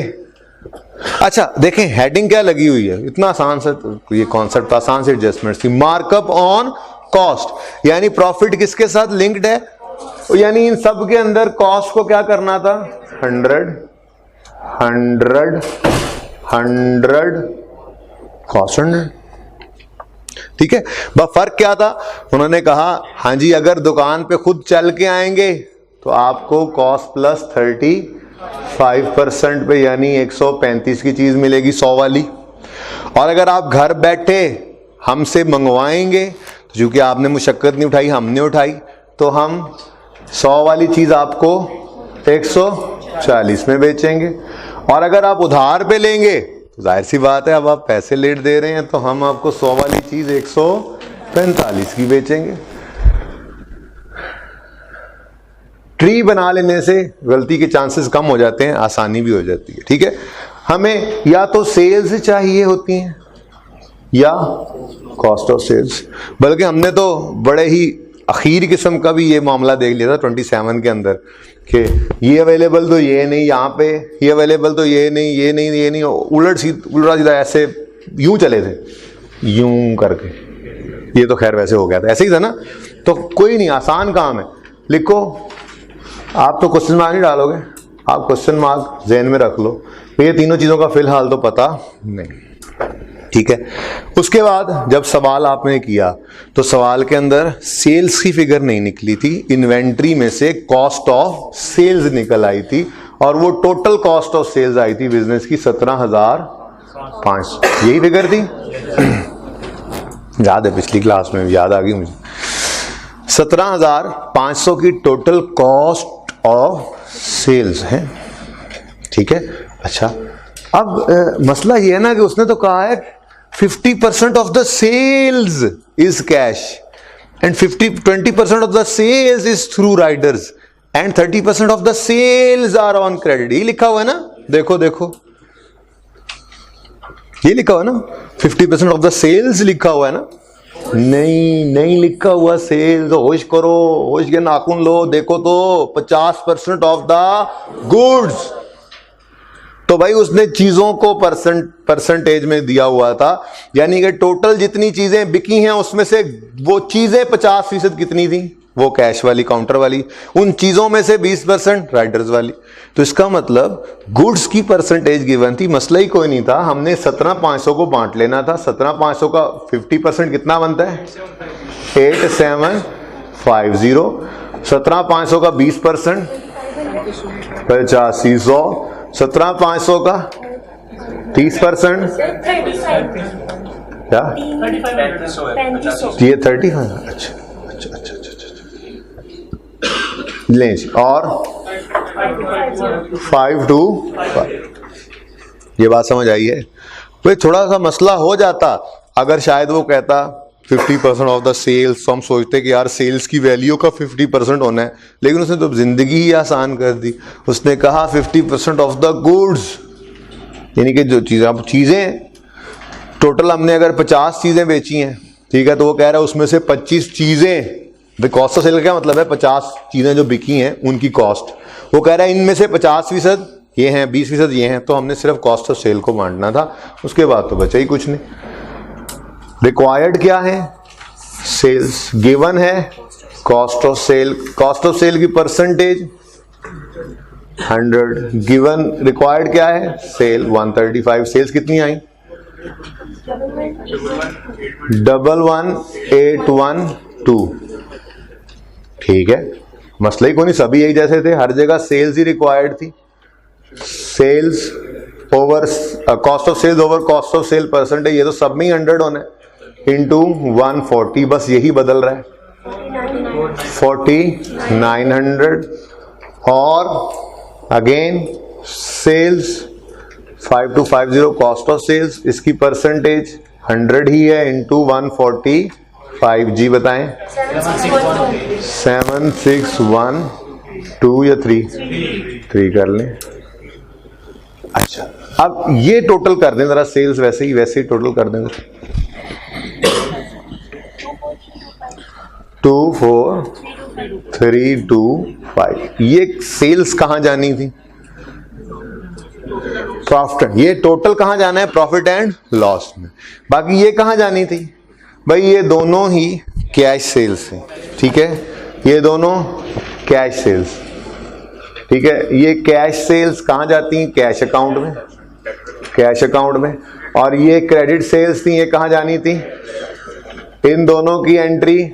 अच्छा देखें हेडिंग क्या लगी हुई है, इतना आसान से ये कॉन्सेप्ट आसान से एडजस्टमेंट थी। मार्कअप ऑन कॉस्ट, यानी प्रॉफिट किसके साथ लिंक्ड है, यानी इन सब के अंदर कॉस्ट को क्या करना था 100 कॉस्ट 100। ठीक है, बस फर्क क्या था, उन्होंने कहा हाँ जी अगर दुकान पे खुद चल के आएंगे तो आपको कॉस्ट प्लस 35% पे यानी 135 की चीज मिलेगी 100 वाली, और अगर आप घर बैठे हमसे मंगवाएंगे तो चूंकि आपने मुशक्कत नहीं उठाई हमने उठाई तो हम 100 वाली चीज आपको 140 में बेचेंगे, और अगर आप उधार पे लेंगे तो जाहिर सी बात है अब आप पैसे लेट दे रहे हैं तो हम आपको 100 वाली चीज 145 की बेचेंगे। ट्री बना लेने से गलती के चांसेस कम हो जाते हैं, आसानी भी हो जाती है। ठीक है, हमें या तो सेल्स चाहिए होती हैं या कॉस्ट ऑफ सेल्स, बल्कि हमने तो बड़े ही अखीर किस्म का भी ये मामला देख लिया था 27 के अंदर कि ये अवेलेबल तो ये नहीं, यहाँ पे ये अवेलेबल तो ये नहीं, ये नहीं, ये नहीं, उल्टा सीधा ऐसे यूं चले थे यूं करके। ये तो खैर वैसे हो गया था, ऐसे ही था ना, तो कोई नहीं, आसान काम है। लिखो, आप तो क्वेश्चन मार्क नहीं डालोगे, आप क्वेश्चन मार्क ज़हन में रख लो, तो ये तीनों चीज़ों का फिलहाल तो पता नहीं। ठीक है, उसके बाद जब सवाल आपने किया तो सवाल के अंदर सेल्स की फिगर नहीं निकली थी, इन्वेंट्री में से कॉस्ट ऑफ सेल्स निकल आई थी और वो टोटल कॉस्ट ऑफ सेल्स आई थी बिजनेस की 17,500, यही फिगर थी। याद है पिछली क्लास में, याद आ गई मुझे। 17,500 की टोटल कॉस्ट ऑफ सेल्स है। ठीक है, अच्छा अब मसला ये है ना कि उसने तो कहा है 50% of the sales is cash and 20% of the sales is through riders and 30% of the sales are on credit. ये लिखा हुआ है ना, देखो देखो ये लिखा हुआ है ना, 50% ऑफ द सेल्स लिखा हुआ है ना, नहीं लिखा हुआ सेल्स। होश करो, होश के नाखून लो, देखो तो 50% ऑफ द गुड्स। तो भाई उसने चीजों को परसेंटेज में दिया हुआ था, यानी कि टोटल जितनी चीजें बिकी हैं उसमें से वो चीजें 50% कितनी थी, वो कैश वाली काउंटर वाली, उन चीजों में से 20% राइडर्स वाली। तो इसका मतलब गुड्स की परसेंटेज गिवन थी, मसला ही कोई नहीं था, हमने 17,500 को बांट लेना था। 17,500 का 50% कितना बनता है 8750, 17,500 का 20% 8500, 17,500 का 30% क्या ये 30 है। अच्छा लें जी, और 5 to 5, ये बात समझ आई है। तो थोड़ा सा मसला हो जाता अगर शायद वो कहता 50% ऑफ द सेल्स, तो हम सोचते कि यार सेल्स की वैल्यू का 50% होना है, लेकिन उसने तो जिंदगी ही आसान कर दी। उसने कहा 50% ऑफ द गुड्स, यानी कि जो चीजें टोटल हमने अगर 50 चीजें बेची हैं, ठीक है, तो वो कह रहा है उसमें से 25 चीजें, कॉस्ट ऑफ सेल का क्या मतलब है, 50 चीजें जो बिकी हैं उनकी कॉस्ट। वो कह रहा है इनमें से 50% ये हैं, 20% ये हैं, तो हमने सिर्फ कॉस्ट ऑफ सेल को बांटना था, उसके बाद तो बचा ही कुछ नहीं। रिक्वायर्ड क्या है, सेल्स, गिवन है cost of sale, cost of sale की परसेंटेज 100, गिवन रिक्वायर्ड क्या है सेल 135, सेल्स कितनी आई 11812। ठीक है, मसला ही कोई नहीं, सभी यही जैसे थे, हर जगह सेल्स ही रिक्वायर्ड थी। Sales over cost of sales over cost of sale percentage, ये तो सब में ही 100 होना है, इंटू 140, बस यही बदल रहा है 4900 और again sales 5250 cost of sales, इसकी परसेंटेज 100 ही है इंटू 145। जी बताएं 7612 या 3 कर लें। अच्छा अब ये टोटल कर दें जरा, सेल्स वैसे ही टोटल कर दें। 24325। ये सेल्स कहां जानी थी? प्रॉफिट। ये टोटल कहां जाना है? प्रॉफिट एंड लॉस में। बाकी ये कहां जानी थी भाई? ये दोनों ही कैश सेल्स हैं, ठीक है, ये दोनों कैश सेल्स, ठीक है। ये कैश सेल्स कहां जाती हैं? कैश अकाउंट में, कैश अकाउंट में। और ये क्रेडिट सेल्स थी, ये कहां जानी थी? इन दोनों की एंट्री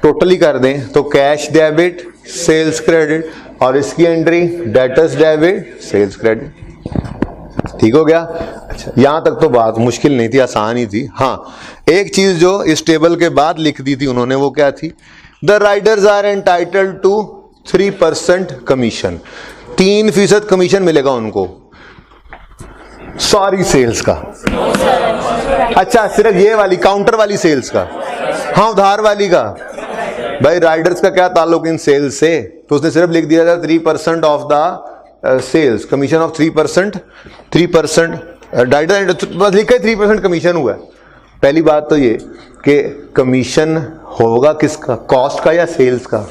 टोटली कर दें तो कैश डेबिट सेल्स क्रेडिट, और इसकी entry debtors debit sales credit. ठीक हो गया? अच्छा यहां तक तो बात मुश्किल नहीं थी, आसान ही थी। हाँ एक चीज जो इस टेबल के बाद लिख दी थी उन्होंने, वो क्या थी? The riders are entitled to 3% commission. 3% commission मिलेगा उनको सारी सेल्स का। अच्छा सिर्फ ये वाली काउंटर वाली सेल्स का? हाँ उधार वाली का। भाई राइडर्स का क्या ताल्लुक इन सेल्स से? तो उसने सिर्फ लिख दिया था 3% of the sales, commission of 3%। Rider बस लिखा है 3% कमीशन हुआ है। पहली बात तो ये कि कमीशन होगा किसका? कॉस्ट का या सेल्स का?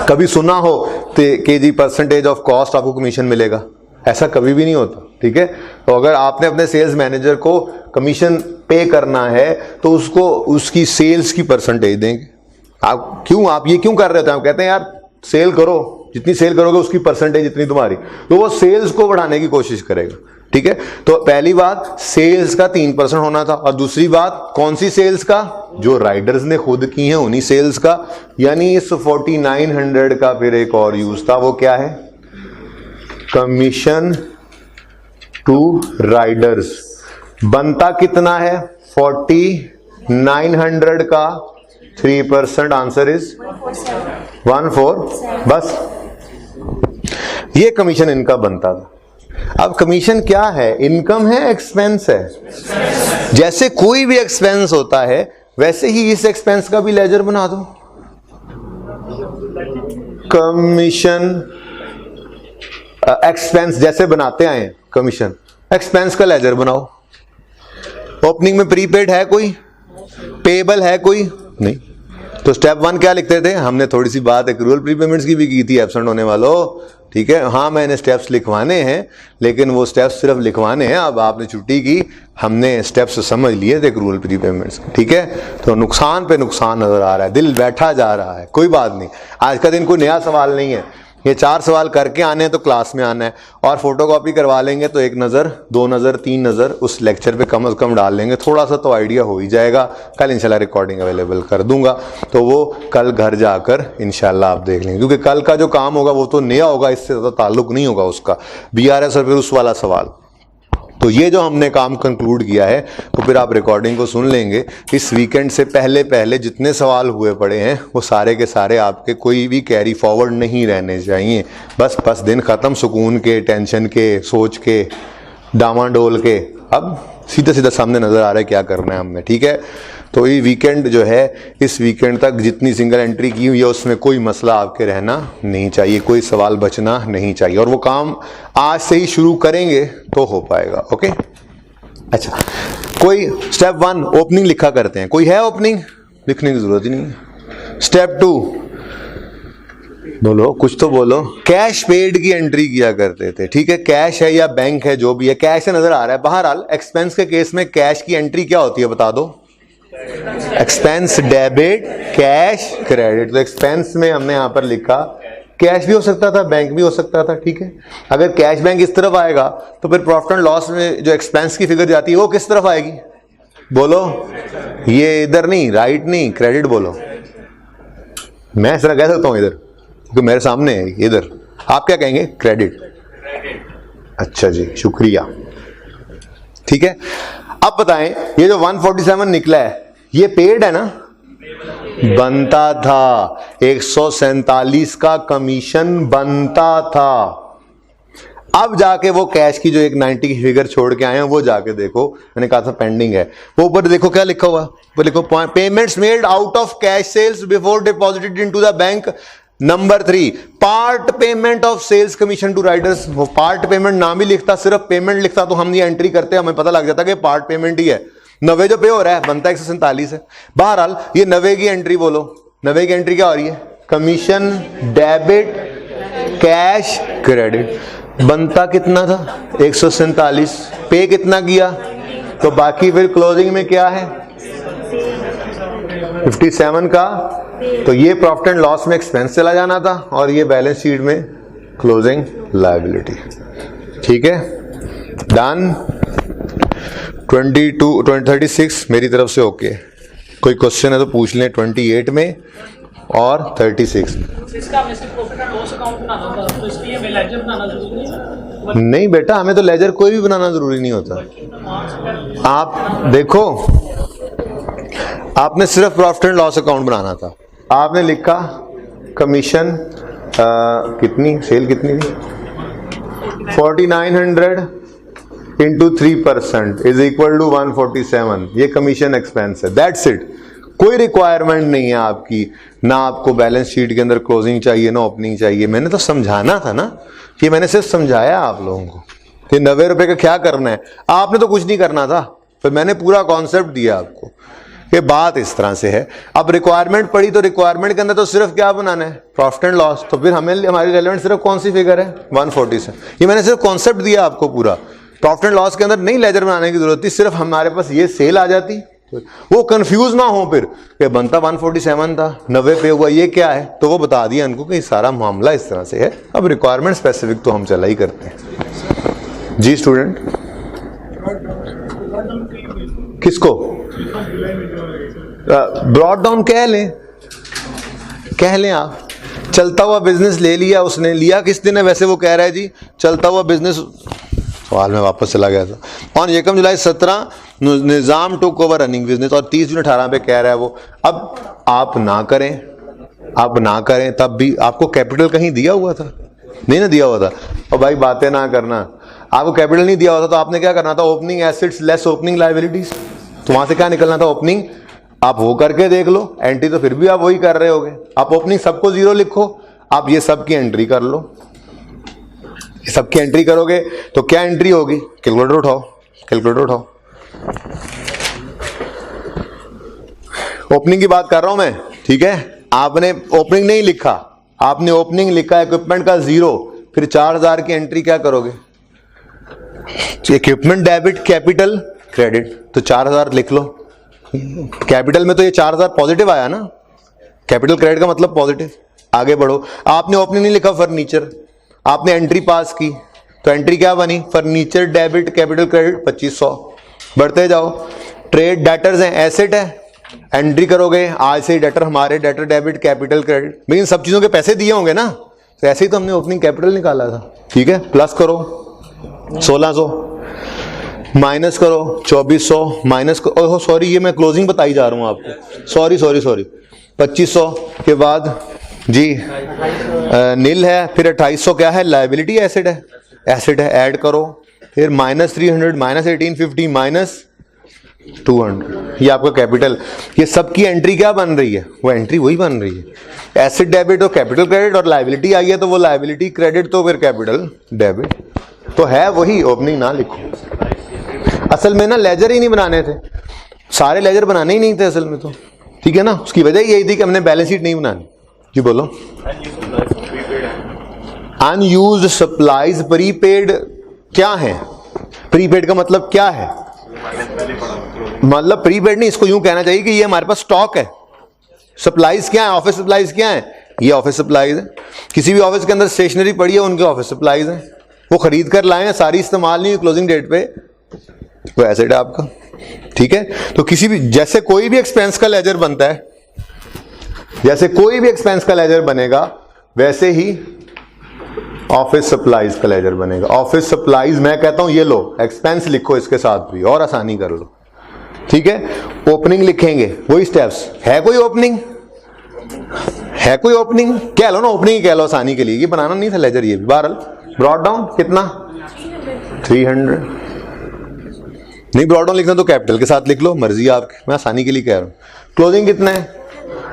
कभी सुना हो कि जी परसेंटेज ऑफ कॉस्ट आपको कमीशन मिलेगा? ऐसा कभी भी नहीं होता, ठीक है। तो अगर आपने अपने सेल्स मैनेजर को कमीशन पे करना है तो उसको उसकी सेल्स की परसेंटेज देंगे। आप ये क्यों कर रहे थे? आप कहते हैं यार सेल करो, जितनी सेल करोगे उसकी परसेंटेज जितनी तुम्हारी, तो वो सेल्स को बढ़ाने की कोशिश करेगा, ठीक है। तो पहली बात सेल्स का 3% होना था, और दूसरी बात कौन सी सेल्स का? जो राइडर्स ने खुद की हैं उन्हीं सेल्स का। यानी इस 4900 का फिर एक और यूज था, वो क्या है? Commission to riders. बनता कितना है? 4900 का 3%, आंसर इज 14। बस ये कमीशन इनका बनता था। अब कमीशन क्या है? इनकम है, एक्सपेंस है? जैसे कोई भी एक्सपेंस होता है वैसे ही इस एक्सपेंस का भी लेजर बना दो। कमीशन एक्सपेंस जैसे बनाते आए, कमीशन एक्सपेंस का लेजर बनाओ। ओपनिंग में प्रीपेड है कोई? पेबल है कोई? नहीं। तो स्टेप 1 क्या लिखते थे? हमने थोड़ी सी बात एक्रूअल प्रीपेमेंट्स की भी की थी एब्सेंट होने वालों, ठीक है। हाँ मैंने स्टेप्स लिखवाने हैं, लेकिन वो स्टेप्स सिर्फ लिखवाने हैं। अब आपने छुट्टी की, हमने स्टेप्स समझ लिए थे एक्रूअल प्रीपेमेंट्स, ठीक है। तो नुकसान पे नुकसान नजर आ रहा है, दिल बैठा जा रहा है। कोई बात नहीं, आज का दिन कोई नया सवाल नहीं है। ये 4 सवाल करके आने हैं तो क्लास में आना है, और फोटोकॉपी करवा लेंगे तो 1 नज़र 2 नज़र 3 नज़र उस लेक्चर पे कम से कम डाल लेंगे, थोड़ा सा तो आइडिया हो ही जाएगा। कल इंशाल्लाह रिकॉर्डिंग अवेलेबल कर दूंगा, तो वो कल घर जाकर इंशाल्लाह आप देख लेंगे, क्योंकि कल का जो काम होगा वो तो नया होगा, इससे ज़्यादा ताल्लुक नहीं होगा उसका। BRS और फिर उस वाला सवाल। तो ये जो हमने काम कंक्लूड किया है तो फिर आप रिकॉर्डिंग को सुन लेंगे। इस वीकेंड से पहले जितने सवाल हुए पड़े हैं वो सारे के सारे आपके कोई भी कैरी फॉरवर्ड नहीं रहने चाहिए। बस दिन ख़त्म, सुकून के, टेंशन के, सोच के, डामाडोल के। अब सीधा सामने नज़र आ रहा है क्या करना है हमने, ठीक है। तो ये वीकेंड जो है, इस वीकेंड तक जितनी सिंगल एंट्री की हुई है उसमें कोई मसला आपके रहना नहीं चाहिए, कोई सवाल बचना नहीं चाहिए, और वो काम आज से ही शुरू करेंगे तो हो पाएगा। ओके अच्छा, कोई स्टेप 1 ओपनिंग लिखा करते हैं, कोई है ओपनिंग? लिखने की जरूरत ही नहीं है। स्टेप 2 बोलो, कुछ तो बोलो। कैश पेड की एंट्री किया करते थे, ठीक है। कैश है या बैंक है, जो भी है, कैश है नजर आ रहा है। बहरहाल एक्सपेंस के केस में कैश की एंट्री क्या होती है बता दो? Expense debit, cash credit. तो एक्सपेंस में हमने यहां पर लिखा कैश भी हो सकता था, बैंक भी हो सकता था, ठीक है। अगर कैश बैंक इस तरफ आएगा तो फिर प्रॉफिट एंड लॉस में जो एक्सपेंस की फिगर जाती है वो किस तरफ आएगी? बोलो, ये इधर नहीं, राइट नहीं, क्रेडिट बोलो। मैं इस तरह कह सकता हूं इधर, क्योंकि मेरे सामने है इधर। आप क्या कहेंगे? क्रेडिट। अच्छा जी, शुक्रिया, ठीक है। अब बताएं, ये जो 147 निकला है ये पेड है ना? बनता था, 147 का कमीशन बनता था, अब जाके वो कैश की जो एक 90 की फिगर छोड़ के आए हैं वो जाके देखो, मैंने कहा था पेंडिंग है, वो ऊपर देखो क्या लिखा हुआ, वो लिखो payments made out of cash sales before deposited into the bank. Number 3 part payment of sales commission to riders. वो पार्ट पेमेंट ना भी लिखता, सिर्फ पेमेंट लिखता तो हम ये एंट्री करते, हमें पता लग जाता कि पार्ट पेमेंट ही है। 90 जो पे हो रहा है बनता 147 है। बहरहाल ये 90 की एंट्री बोलो, 90 की एंट्री क्या हो रही है, कमीशन डेबिट कैश क्रेडिट, बनता कितना था 147, पे कितना किया, तो बाकी फिर क्लोजिंग में क्या है 57 का, तो ये प्रॉफिट एंड लॉस में एक्सपेंस चला जाना था और ये बैलेंस शीट में क्लोजिंग लायबिलिटी। ठीक है, डन। 36 मेरी तरफ से ओके। कोई क्वेश्चन है तो पूछ लें 28 में और 36 में। इसका हमें सिर्फ प्रॉफिट एंड लॉस अकाउंट बनाना था, तो इसके लिए हमें लेजर बनाना जरूरी है? नहीं बेटा, हमें तो लेजर कोई भी बनाना जरूरी नहीं होता। आप देखो, आपने सिर्फ प्रॉफिट एंड लॉस अकाउंट बनाना था। आपने लिखा कमीशन कितनी, सेल कितनी थी 4900 इंटू 3% इज इक्वल टू 147, ये कमीशन एक्सपेंस है, दैट्स इट। कोई रिक्वायरमेंट नहीं है आपकी, ना आपको बैलेंस शीट के अंदर क्लोजिंग चाहिए ना ओपनिंग चाहिए। मैंने तो समझाना था ना, कि मैंने सिर्फ समझाया आप लोगों को कि 90 रुपए का क्या करना है, आपने तो कुछ नहीं करना था, फिर मैंने पूरा कॉन्सेप्ट दिया आपको। ये बात इस तरह से है। अब रिक्वायरमेंट पड़ी तो रिक्वायरमेंट के अंदर तो सिर्फ क्या बनाना है, प्रॉफिट एंड लॉस, तो फिर हमें हमारी रेलेवेंट सिर्फ कौन सी फिगर है 140 से। ये मैंने सिर्फ कॉन्सेप्ट दिया आपको पूरा। प्रॉफिट एंड लॉस के अंदर नहीं लेजर बनाने की जरूरत थी, सिर्फ हमारे पास ये सेल आ जाती, वो कंफ्यूज ना हो फिर कि बनता 147 था 90 पे हुआ, ये क्या है, तो वो बता दिया उनको कि सारा मामला इस तरह से है। अब रिक्वायरमेंट स्पेसिफिक तो हम चला ही करते हैं। जी स्टूडेंट, किसको ब्रॉड डाउन कह लें आप। चलता हुआ बिजनेस ले लिया उसने, लिया किस दिन है वैसे, वो कह रहा है जी चलता हुआ बिजनेस, सवाल में वापस चला गया था। On Ekam July 17 Nizam took over running business, और 30 जून 18 पे कह रहा है वो। अब आप ना करें तब भी आपको कैपिटल कहीं दिया हुआ था, नहीं ना दिया हुआ था। और भाई बातें ना करना, आपको कैपिटल नहीं दिया हुआ था तो आपने क्या करना था, opening assets less opening liabilities, तो वहां से क्या निकलना था, ओपनिंग। आप वो करके देख लो, एंट्री तो फिर भी आप वही कर रहे होगे। आप ओपनिंग सबको 0 लिखो, आप ये सब की एंट्री कर लो, सबकी एंट्री करोगे तो क्या एंट्री होगी, कैलकुलेटर उठाओ। ओपनिंग की बात कर रहा हूं मैं, ठीक है। आपने ओपनिंग नहीं लिखा, आपने ओपनिंग लिखा इक्विपमेंट का 0, फिर 4000 की एंट्री क्या करोगे, इक्विपमेंट डेबिट कैपिटल क्रेडिट, तो 4000 लिख लो। कैपिटल में तो ये 4000 पॉजिटिव आया ना, कैपिटल क्रेडिट का मतलब पॉजिटिव। आगे बढ़ो, आपने ओपनिंग नहीं लिखा फर्नीचर, आपने एंट्री पास की, तो एंट्री क्या बनी, फर्नीचर डेबिट कैपिटल क्रेडिट 2500। बढ़ते जाओ, ट्रेड डेटर्स हैं, एसेट है, एंट्री करोगे आज से डेटर हमारे, डेटर डेबिट कैपिटल क्रेडिट, लेकिन सब चीजों के पैसे दिए होंगे ना, तो ऐसे ही तो हमने ओपनिंग कैपिटल निकाला था। ठीक है, प्लस करो 1600, माइनस करो 2400, माइनस ओह सॉरी, ये मैं क्लोजिंग बताई जा रहा हूं आपको, सॉरी 2500 के बाद जी नील है, फिर 2800 क्या है, लायबिलिटी एसेट है, ऐड करो, फिर -300, -1850, -200, ये आपका कैपिटल। ये सबकी एंट्री क्या बन रही है, वो एंट्री वही बन रही है, एसेट डेबिट और कैपिटल क्रेडिट, और लायबिलिटी आई है तो वो लायबिलिटी क्रेडिट, तो फिर कैपिटल डेबिट, तो है वही। ओपनिंग ना लिखो, असल में ना लेजर ही नहीं बनाने थे, सारे लेजर बनाने ही नहीं थे असल में तो, ठीक है ना। उसकी वजह यही थी कि हमने बैलेंस शीट नहीं बनानी। जी बोलो। अनयूज्ड सप्लाईज, प्रीपेड क्या है, प्रीपेड का मतलब क्या है, मतलब प्रीपेड नहीं, इसको यूं कहना चाहिए कि ये हमारे पास स्टॉक है। सप्लाईज क्या है, ऑफिस सप्लाईज क्या है, ये ऑफिस सप्लाईज है। किसी भी ऑफिस के अंदर स्टेशनरी पड़ी है, उनके ऑफिस सप्लाईज है, वो खरीद कर लाए हैं, सारी इस्तेमाल नहीं हुई क्लोजिंग डेट पे, वो एसेट है आपका। ठीक है, तो किसी भी, जैसे कोई भी एक्सपेंस का लेजर बनता है, जैसे कोई भी एक्सपेंस का लेजर बनेगा, वैसे ही ऑफिस सप्लाईज का लेजर बनेगा। ऑफिस सप्लाईज मैं कहता हूं ये लो, एक्सपेंस लिखो इसके साथ भी और आसानी कर लो। ठीक है, ओपनिंग लिखेंगे, वही स्टेप्स। है कोई ओपनिंग, कह लो ना, ओपनिंग ही कह लो आसानी के लिए, ये बनाना नहीं था लेजर, ये भी बहरहाल ब्रॉट डाउन कितना 300। नहीं ब्रॉट डाउन लिखना तो कैपिटल के साथ लिख लो, मर्जी आपकी, मैं आसानी के लिए कह रहा हूँ। क्लोजिंग कितना है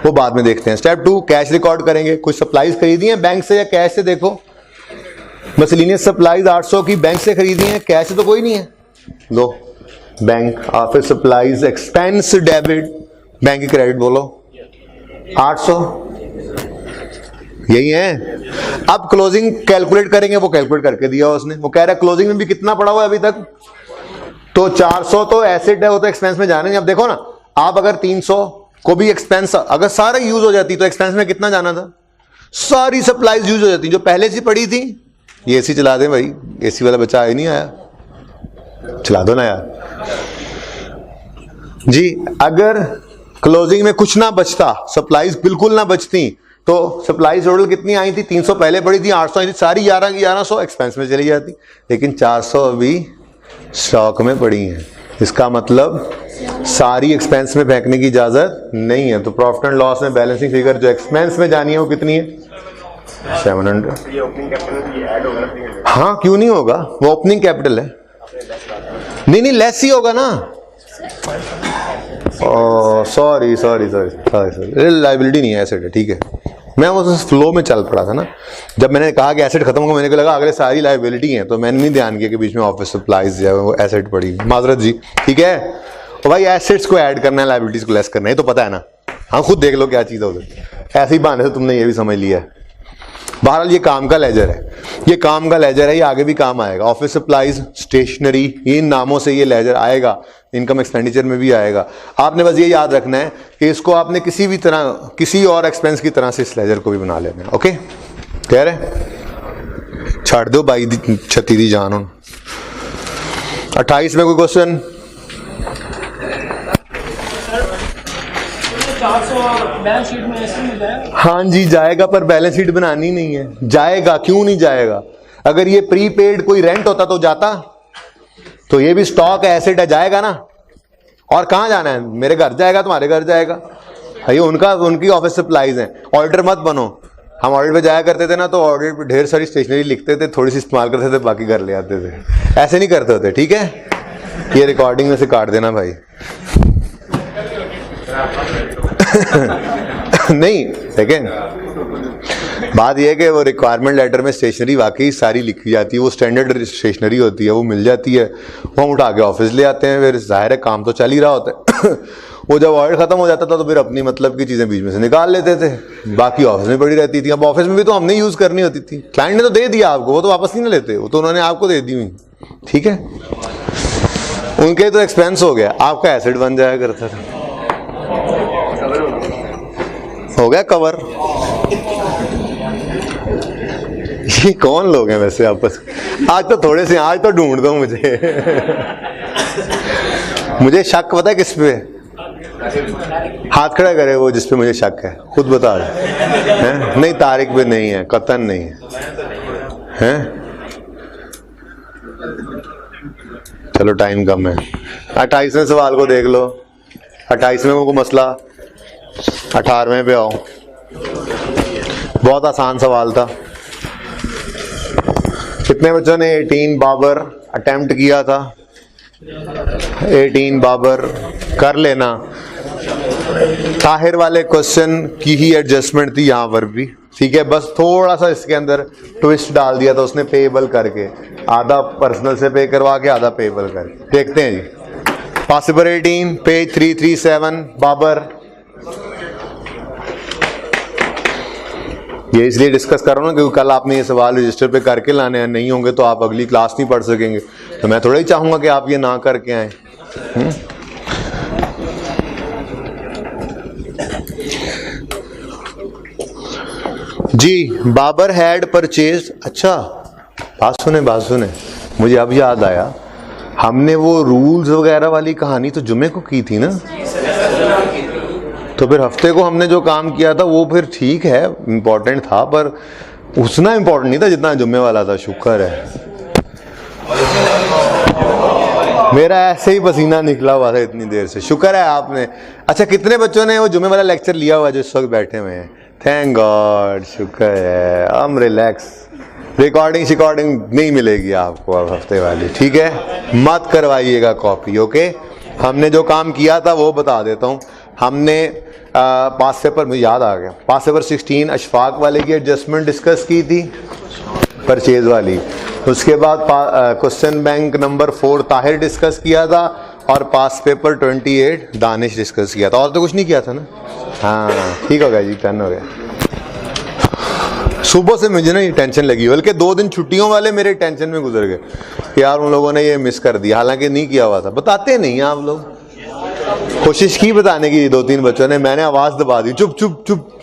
वो बाद में देखते हैं। स्टेप 2 कैश रिकॉर्ड करेंगे। कुछ सप्लाईज खरीदी हैं बैंक से या कैश से, देखो मिसलेनियस सप्लाईज 800 की बैंक से खरीदी हैं, कैश से तो कोई नहीं है। लो bank office supplies expense debit, bank की क्रेडिट बोलो 800, यही है। अब क्लोजिंग कैलकुलेट करेंगे, वो कैलकुलेट करके दिया उसने। वो कह रहा है क्लोजिंग में भी कितना पड़ा हुआ है अभी तक, तो 400 तो एसेट है, वो तो एक्सपेंस में जाने नहीं। अब देखो ना, आप अगर 300 को भी एक्सपेंस अगर सारा यूज हो जाती तो एक्सपेंस में कितना जाना था, सारी सप्लाईज यूज हो जाती जो पहले से पड़ी थी। ये एसी चला दें भाई, एसी वाला बच्चा ही नहीं आया, चला दो ना यार जी। अगर क्लोजिंग में कुछ ना बचता, सप्लाईज बिल्कुल ना बचती, तो सप्लाई टोटल कितनी आई थी, 300 पहले पड़ी थी, 800 आई थी, सारी 1100 एक्सपेंस में चली जाती, लेकिन 400 अभी स्टॉक में पड़ी हैं। इसका मतलब सारी एक्सपेंस में फेंकने की इजाजत नहीं है। तो प्रॉफिट एंड लॉस में बैलेंसिंग फिगर जो एक्सपेंस में जानी है वो कितनी है 700। हाँ क्यों नहीं होगा, वो ओपनिंग कैपिटल है। नहीं लेस ही होगा ना। सॉरी लाइबिलिटी नहीं है, एसेट है, ठीक है। मैं उस फ्लो में चल पड़ा था ना, जब मैंने कहा कि एसेट खत्म होगा मैंने को लगा अगले सारी लाइबिलिटी है, तो मैंने नहीं ध्यान किया कि बीच में ऑफिस सप्लाईज जो है वो एसेट पड़ी। माजरत जी, ठीक है। और भाई एसेट्स को ऐड करना है, लाइबिलिटीज को लेस करना है, तो पता है ना। हाँ खुद देख लो क्या चीज़ है उधर, ऐसे ही बहाने से तुमने ये भी समझ लिया है। बहरहाल ये काम का लेजर है, ये काम का लेजर है, ये आगे भी काम आएगा। ऑफिस सप्लाईज, स्टेशनरी, इन नामों से ये लेजर आएगा, इनकम एक्सपेंडिचर में भी आएगा। आपने बस ये याद रखना है कि इसको आपने किसी भी तरह, किसी और एक्सपेंस की तरह से इस लेजर को भी बना लेना है। ओके कह रहे छाड़ दो भाई छती दी जान। 28 में कोई क्वेश्चन? 400 बैलेंस शीट में ऐसे मिल जाएगा। हाँ जी जाएगा, पर बैलेंस शीट बनानी नहीं है। जाएगा, क्यों नहीं जाएगा? अगर ये प्रीपेड कोई रेंट होता तो जाता, तो ये भी स्टॉक है, एसेट है, जाएगा ना। और कहाँ जाना है, मेरे घर जाएगा, तुम्हारे घर जाएगा, ये उनकी ऑफिस सप्लाईज हैं। ऑडिटर मत बनो। हम ऑडिट पे जाया करते थे ना, तो ऑडिट पे ढेर सारी स्टेशनरी लिखते थे, थोड़ी सी इस्तेमाल करते थे, बाकी घर ले आते थे। ऐसे नहीं करते होते, ठीक है। ये रिकॉर्डिंग में से काट देना भाई। नहीं देखें, बात यह है कि वो रिक्वायरमेंट लेटर में स्टेशनरी वाकई सारी लिखी जाती है, वो स्टैंडर्ड स्टेशनरी होती है, वो मिल जाती है, वो हम उठा के ऑफिस ले आते हैं। फिर जाहिर है काम तो चल ही रहा होता है। वो जब ऑर्डर खत्म हो जाता था तो फिर अपनी मतलब की चीज़ें बीच में से निकाल लेते थे, बाकी ऑफिस में पड़ी रहती थी। अब ऑफिस में भी तो हमने यूज़ करनी होती थी, क्लाइंट ने तो दे दिया आपको, वो तो वापस नहीं ना लेते, वो तो उन्होंने आपको दे दी हुई, ठीक है। उनके तो एक्सपेंस हो गया, आपका एसेट बन जाया करता था, हो गया कवर। ये कौन लोग हैं वैसे आपस? आज तो थोड़े से, आज तो ढूंढ दो मुझे। मुझे शक पता है किस पे? हाथ खड़ा करे वो जिस पे मुझे शक है, खुद बता रहे। नहीं तारिक पे नहीं है, कतन नहीं है, हैं? चलो टाइम कम है। 28वें सवाल को देख लो। 28वें को मसला, 18वें पे आओ। बहुत आसान सवाल था। कितने बच्चों ने 18 बाबर अटेम्प्ट किया था? 18 बाबर कर लेना। ताहिर वाले क्वेश्चन की ही एडजस्टमेंट थी यहाँ पर भी, ठीक है। बस थोड़ा सा इसके अंदर ट्विस्ट डाल दिया था उसने, पेएबल करके, आधा पर्सनल से पे करवा के आधा पेएबल करके। देखते हैं जी। Possible 18 page 337 Babar. ये इसलिए डिस्कस कर रहा हूँ ना क्योंकि कल आपने ये सवाल रजिस्टर पे करके लाने हैं, नहीं होंगे तो आप अगली क्लास नहीं पढ़ सकेंगे। तो मैं थोड़ा ही चाहूंगा कि आप ये ना करके आए। जी बाबर हैड परचेज। अच्छा बात सुने, मुझे अब याद आया, हमने वो रूल्स वगैरह वाली कहानी तो जुमे को की थी ना, तो फिर हफ्ते को हमने जो काम किया था वो फिर ठीक है, इम्पोर्टेंट था, पर उतना इम्पोर्टेंट नहीं था जितना जुम्मे वाला था। शुक्र है मेरा ऐसे ही पसीना निकला हुआ था इतनी देर से, शुक्र है आपने। अच्छा कितने बच्चों ने वो जुम्मे वाला लेक्चर लिया हुआ जो इस वक्त बैठे हुए हैं? थैंक गॉड, शुक्र है, हम रिलैक्स। रिकॉर्डिंग नहीं मिलेगी आपको अब हफ्ते वाली, ठीक है? मत करवाइएगा कॉपी, ओके? हमने जो काम किया था वो बता देता हूँ। हमने पास पेपर, मुझे याद आ गया, पास पेपर 16 अशफाक वाले की एडजस्टमेंट डिस्कस की थी, परचेज वाली। उसके बाद question bank number 4 Tahir discuss किया था, और पास पेपर 28 दानिश डिस्कस किया था। और तो कुछ नहीं किया था ना? हाँ ठीक हो गया जी, टर्न हो गया। सुबह से मुझे ना ये टेंशन लगी, बल्कि 2 दिन छुट्टियों वाले मेरे टेंशन में गुजर गए कि यार उन लोगों ने ये मिस कर दिया, हालांकि नहीं किया हुआ था। बताते नहीं आप लोग। कोशिश की बताने की 2-3 बच्चों ने, मैंने आवाज दबा दी, चुप चुप चुप।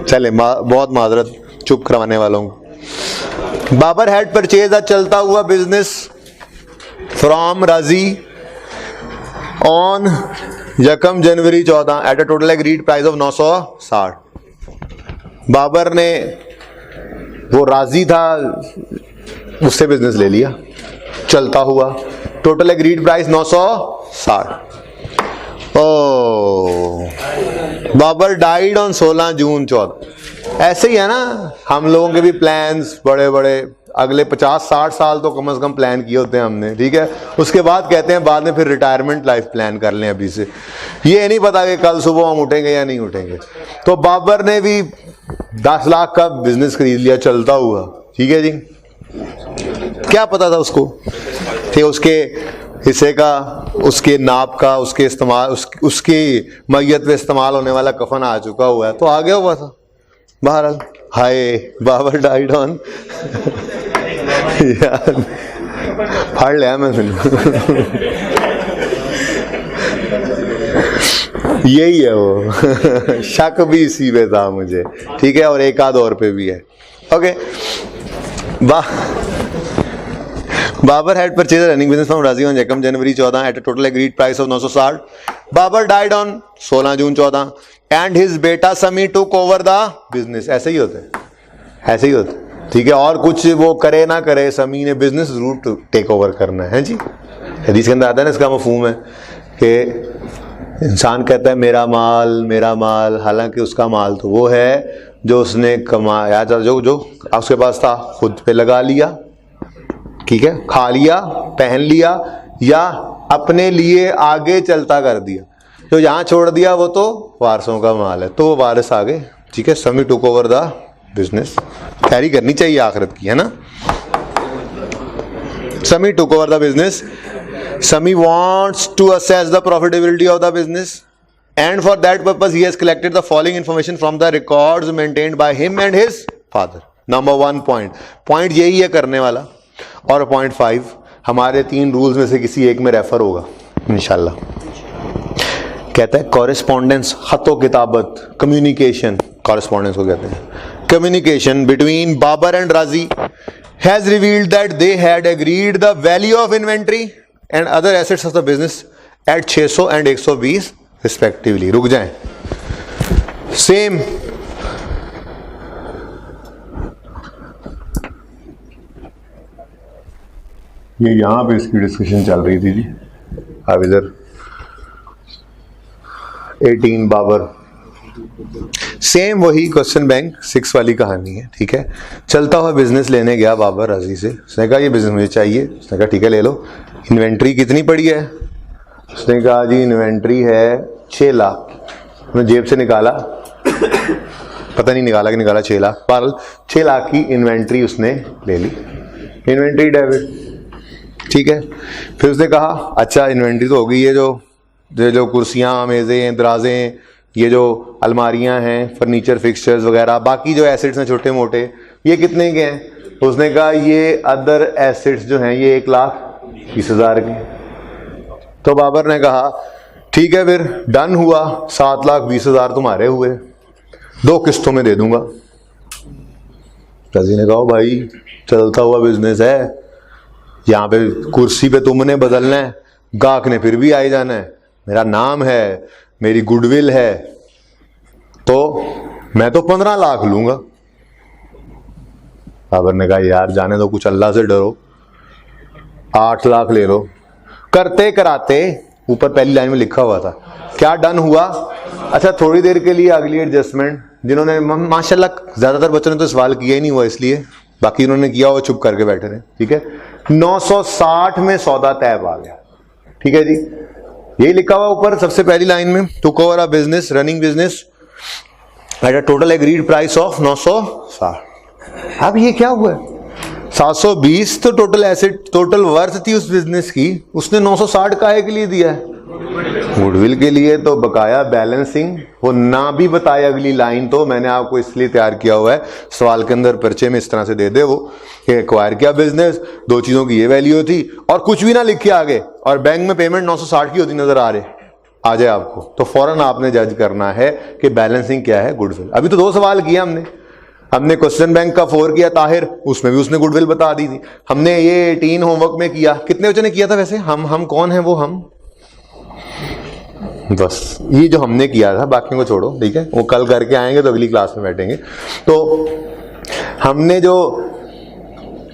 चले बहुत माजरत चुप करवाने वालों को। बाबर हैड परचेज, चलता हुआ business from Raji on 1 January 14 at a total agreed price of 960। Babar ने, वो राजी था, उससे बिजनेस ले लिया चलता हुआ, टोटल एग्रीड प्राइस 960। ओ बाबर डाइड ऑन 16 जून 14। ऐसे ही है ना, हम लोगों के भी प्लान्स बड़े बड़े, अगले 50-60 साल तो कम से कम प्लान किए होते हैं हमने, ठीक है? उसके बाद कहते हैं बाद में फिर रिटायरमेंट लाइफ प्लान कर लें अभी से। ये नहीं पता कि कल सुबह हम उठेंगे या नहीं उठेंगे। तो बाबर ने भी 10 लाख का बिजनेस खरीद लिया चलता हुआ, ठीक है जी? क्या पता था उसको थे उसके हिस्से का, उसके नाप का, उसके इस्तेमाल, उसकी मैयत में इस्तेमाल होने वाला कफन आ चुका हुआ है, तो आ गया हुआ था। बहरहाल हाय बाबर डाइड ऑन यार फाड़ लिया मैं यही है वो शक भी इसी पे था मुझे, ठीक है? और एक आध और पे भी है, okay? Babar had purchase running business from Raji on 1 January 14 at a total agreed price of 960। Babar died on 16 June 14 and his बेटा Sami took over the business. ऐसे ही होते हैं, ऐसे ही होते, ठीक है? और कुछ वो करे ना करे, समी ने बिजनेस जरूर टेक ओवर करना है जी। हदीस के अंदर आता है ना, इसका मफहूम है कि इंसान कहता है मेरा माल, हालांकि उसका माल तो वो है जो उसने कमाया, जो उसके पास था खुद पे लगा लिया, ठीक है? खा लिया, पहन लिया, या अपने लिए आगे चलता कर दिया। जो यहाँ छोड़ दिया वो तो वारसों का माल है, तो वो वारिस आ गए, ठीक है? समी टुक ओवर द बिजनेस। तैयारी करनी चाहिए आखिरत की, है ना? समी took over the business. Sami wants to assess the profitability of the business, and for that purpose he has collected the following information from the records maintained by him and his father. Number 1 point यही है करने वाला, और point 5 हमारे 3 रूल्स में से किसी एक में रेफर होगा इंशाल्लाह। कहता है कॉरेस्पॉन्डेंस, खतो किताबत, कम्युनिकेशन, कॉरेस्पॉन्डेंस को कहते हैं। कम्युनिकेशन बिटवीन बाबर एंड राजी has revealed that they had agreed the value of inventory and other assets of the business at 600 and 120 respectively। रुक जाएं, सेम ये यहां पे इसकी डिस्कशन चल रही थी जी। अब इधर 18 बाबर, सेम वही क्वेश्चन बैंक 6 वाली कहानी है, ठीक है? चलता हुआ बिजनेस लेने गया बाबर राजी से, उसने कहा ये बिजनेस मुझे चाहिए। उसने कहा ठीक है ले लो। इन्वेंट्री कितनी पड़ी है? उसने कहा जी इन्वेंट्री है 6 लाख। उसने जेब से निकाला, पता नहीं निकाला कि निकाला, 6 लाख, 6 लाख की इन्वेंट्री उसने ले ली। इन्वेंट्री डेबिट, ठीक है? फिर उसने कहा अच्छा इन्वेंट्री तो हो गई है, जो कुर्सियाँ, मेज़ें, दराजें, ये जो अलमारियां हैं, फर्नीचर फिक्सचर्स वगैरह, बाकी जो एसेट्स हैं छोटे मोटे, ये कितने के हैं? उसने कहा ये अदर एसेट्स जो हैं ये 1,20,000 के। तो बाबर ने कहा ठीक है, फिर डन हुआ, 7,20,000 तुम्हारे हुए, 2 किस्तों में दे दूंगा। रजी ने कहा भाई चलता हुआ बिजनेस है, यहाँ पे कुर्सी पे तुमने बदलना है, गाहक ने फिर भी आ जाना है, मेरा नाम है, मेरी गुडविल है, तो मैं तो 15 लाख लूंगा। बाबर ने कहा यार जाने दो, कुछ अल्लाह से डरो, 8 लाख ले लो। करते कराते ऊपर पहली लाइन में लिखा हुआ था क्या डन हुआ? अच्छा थोड़ी देर के लिए अगली एडजस्टमेंट जिन्होंने माशाल्लाह ज्यादातर बच्चों ने तो सवाल किया ही नहीं हुआ, इसलिए बाकी इन्होंने किया वो चुप करके बैठे रहे। ठीक है, 960 में सौदा तय आ गया। ठीक है जी, यही लिखा हुआ ऊपर सबसे पहली लाइन में, took over a business, running business at a total agreed price of 960। अब ये क्या हुआ है, 720 तो टोटल एसेट, टोटल वर्थ थी उस बिजनेस की, उसने 960 काहे के लिए दिया है, गुडविल के लिए। तो बकाया बैलेंसिंग वो ना भी बताए अगली लाइन, तो मैंने आपको इसलिए तैयार किया हुआ है, सवाल के अंदर पर्चे में इस तरह से दे दे वो कि एक्वायर किया बिजनेस, दो चीजों की ये वैल्यू थी, और कुछ भी ना लिखे आगे, और बैंक में पेमेंट 960 की होती नजर आ जाए आपको, तो फौरन आपने जज करना है कि बैलेंसिंग क्या है, गुडविल। अभी तो 2 सवाल किया हमने क्वेश्चन बैंक का 4 किया ताहिर, उसमें भी उसने गुडविल बता दी थी। हमने ये 18 होमवर्क में किया, कितने बच्चों ने किया था वैसे, हम कौन है वो, हम बस ये जो हमने किया था, बाकी को छोड़ो। ठीक है, वो कल करके आएंगे तो अगली क्लास में बैठेंगे। तो हमने जो,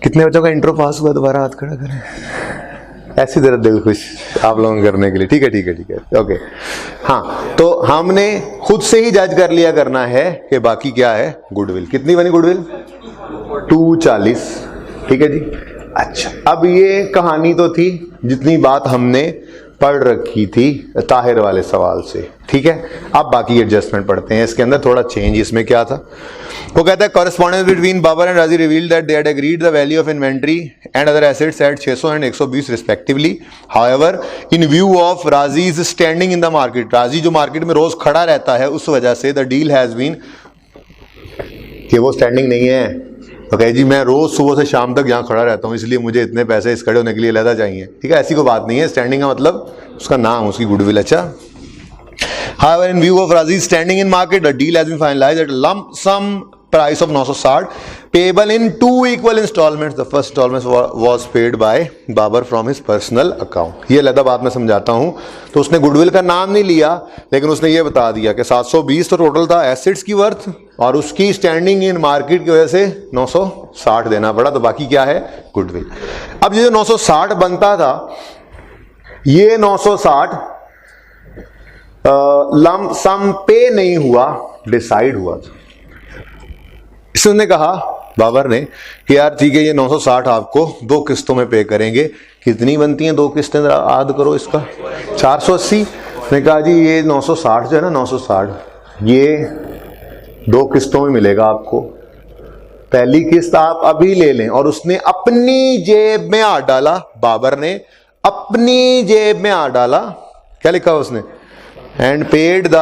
कितने बच्चों का इंट्रो पास हुआ, दोबारा हाथ खड़ा करें, ऐसी तरह दिल खुश आप लोगों करने के लिए। ठीक है ठीक है ठीक है, ओके। हाँ, तो हमने खुद से ही जज कर लिया करना है कि बाकी क्या है, गुडविल। कितनी बनी गुडविल, 240। ठीक है जी। अच्छा, अब ये कहानी तो थी जितनी बात हमने पढ़ रखी थी ताहिर वाले सवाल से। ठीक है, अब बाकी एडजस्टमेंट पढ़ते हैं। इसके अंदर थोड़ा चेंज, इसमें क्या था, वो कहता है correspondence between Babar and Raji revealed that they had agreed the value of inventory and other assets at 600 and 120 respectively. However in view of Raji's standing in the market, Raji जो मार्केट में रोज खड़ा रहता है, उस वजह से द डील हैज बीन, कि वो स्टैंडिंग नहीं है, तो कहे जी मैं रोज सुबह से शाम तक यहाँ खड़ा रहता हूँ, इसलिए मुझे इतने पैसे इस खड़े होने के लिए अलग चाहिए। ठीक है, ऐसी कोई बात नहीं है, स्टैंडिंग का मतलब उसका नाम, उसकी गुडविल। अच्छा, however in view of Razi's standing in market, the deal has been finalized at a lump sum price of 960 payable in 2 equal installments. The first installment was paid by Babar from his personal account. ये लदा बात मैं समझाता हूँ। तो उसने गुडविल का नाम नहीं लिया, लेकिन उसने ये बता दिया कि 720 तो टोटल था एसेट्स की वर्थ, और उसकी स्टैंडिंग इन मार्केट की वजह से 960 देना पड़ा, तो बाकी क्या है, गुडविल। अब ये जो 960 बनता था, ये 960 लम सम पे नहीं हुआ, डिसाइड हुआ था। इसने कहा बाबर ने कि यार ठीक है, ये 960 आपको 2 किस्तों में पे करेंगे। कितनी बनती हैं 2 किस्तें, याद करो इसका, 480। ने कहा जी ये 960 जो है ना, 960 ये 2 किस्तों में मिलेगा आपको। पहली किस्त आप अभी ले लें, और उसने अपनी जेब में हाथ डाला, बाबर ने अपनी जेब में हाथ डाला। क्या लिखा उसने, and paid the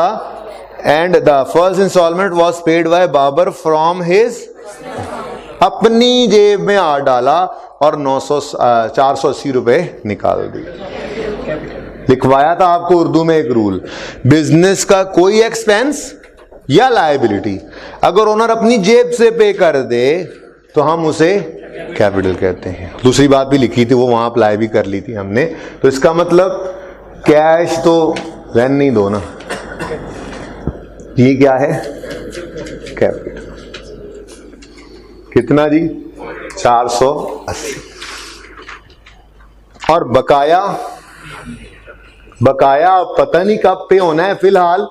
first installment was paid by Babar from his, अपनी जेब में हाथ डाला और 480 रुपए निकाल दिए। लिखवाया था आपको उर्दू में एक रूल, बिजनेस का कोई एक्सपेंस या लायबिलिटी अगर ओनर अपनी जेब से पे कर दे तो हम उसे कैपिटल कहते हैं। दूसरी बात भी लिखी थी, वो वहां अप्लाई भी कर ली थी हमने। तो इसका मतलब कैश तो रहने नहीं दो ना, ये क्या है, कैपिटल। कितना जी, 480। और बकाया पता नहीं कब पे होना है, फिलहाल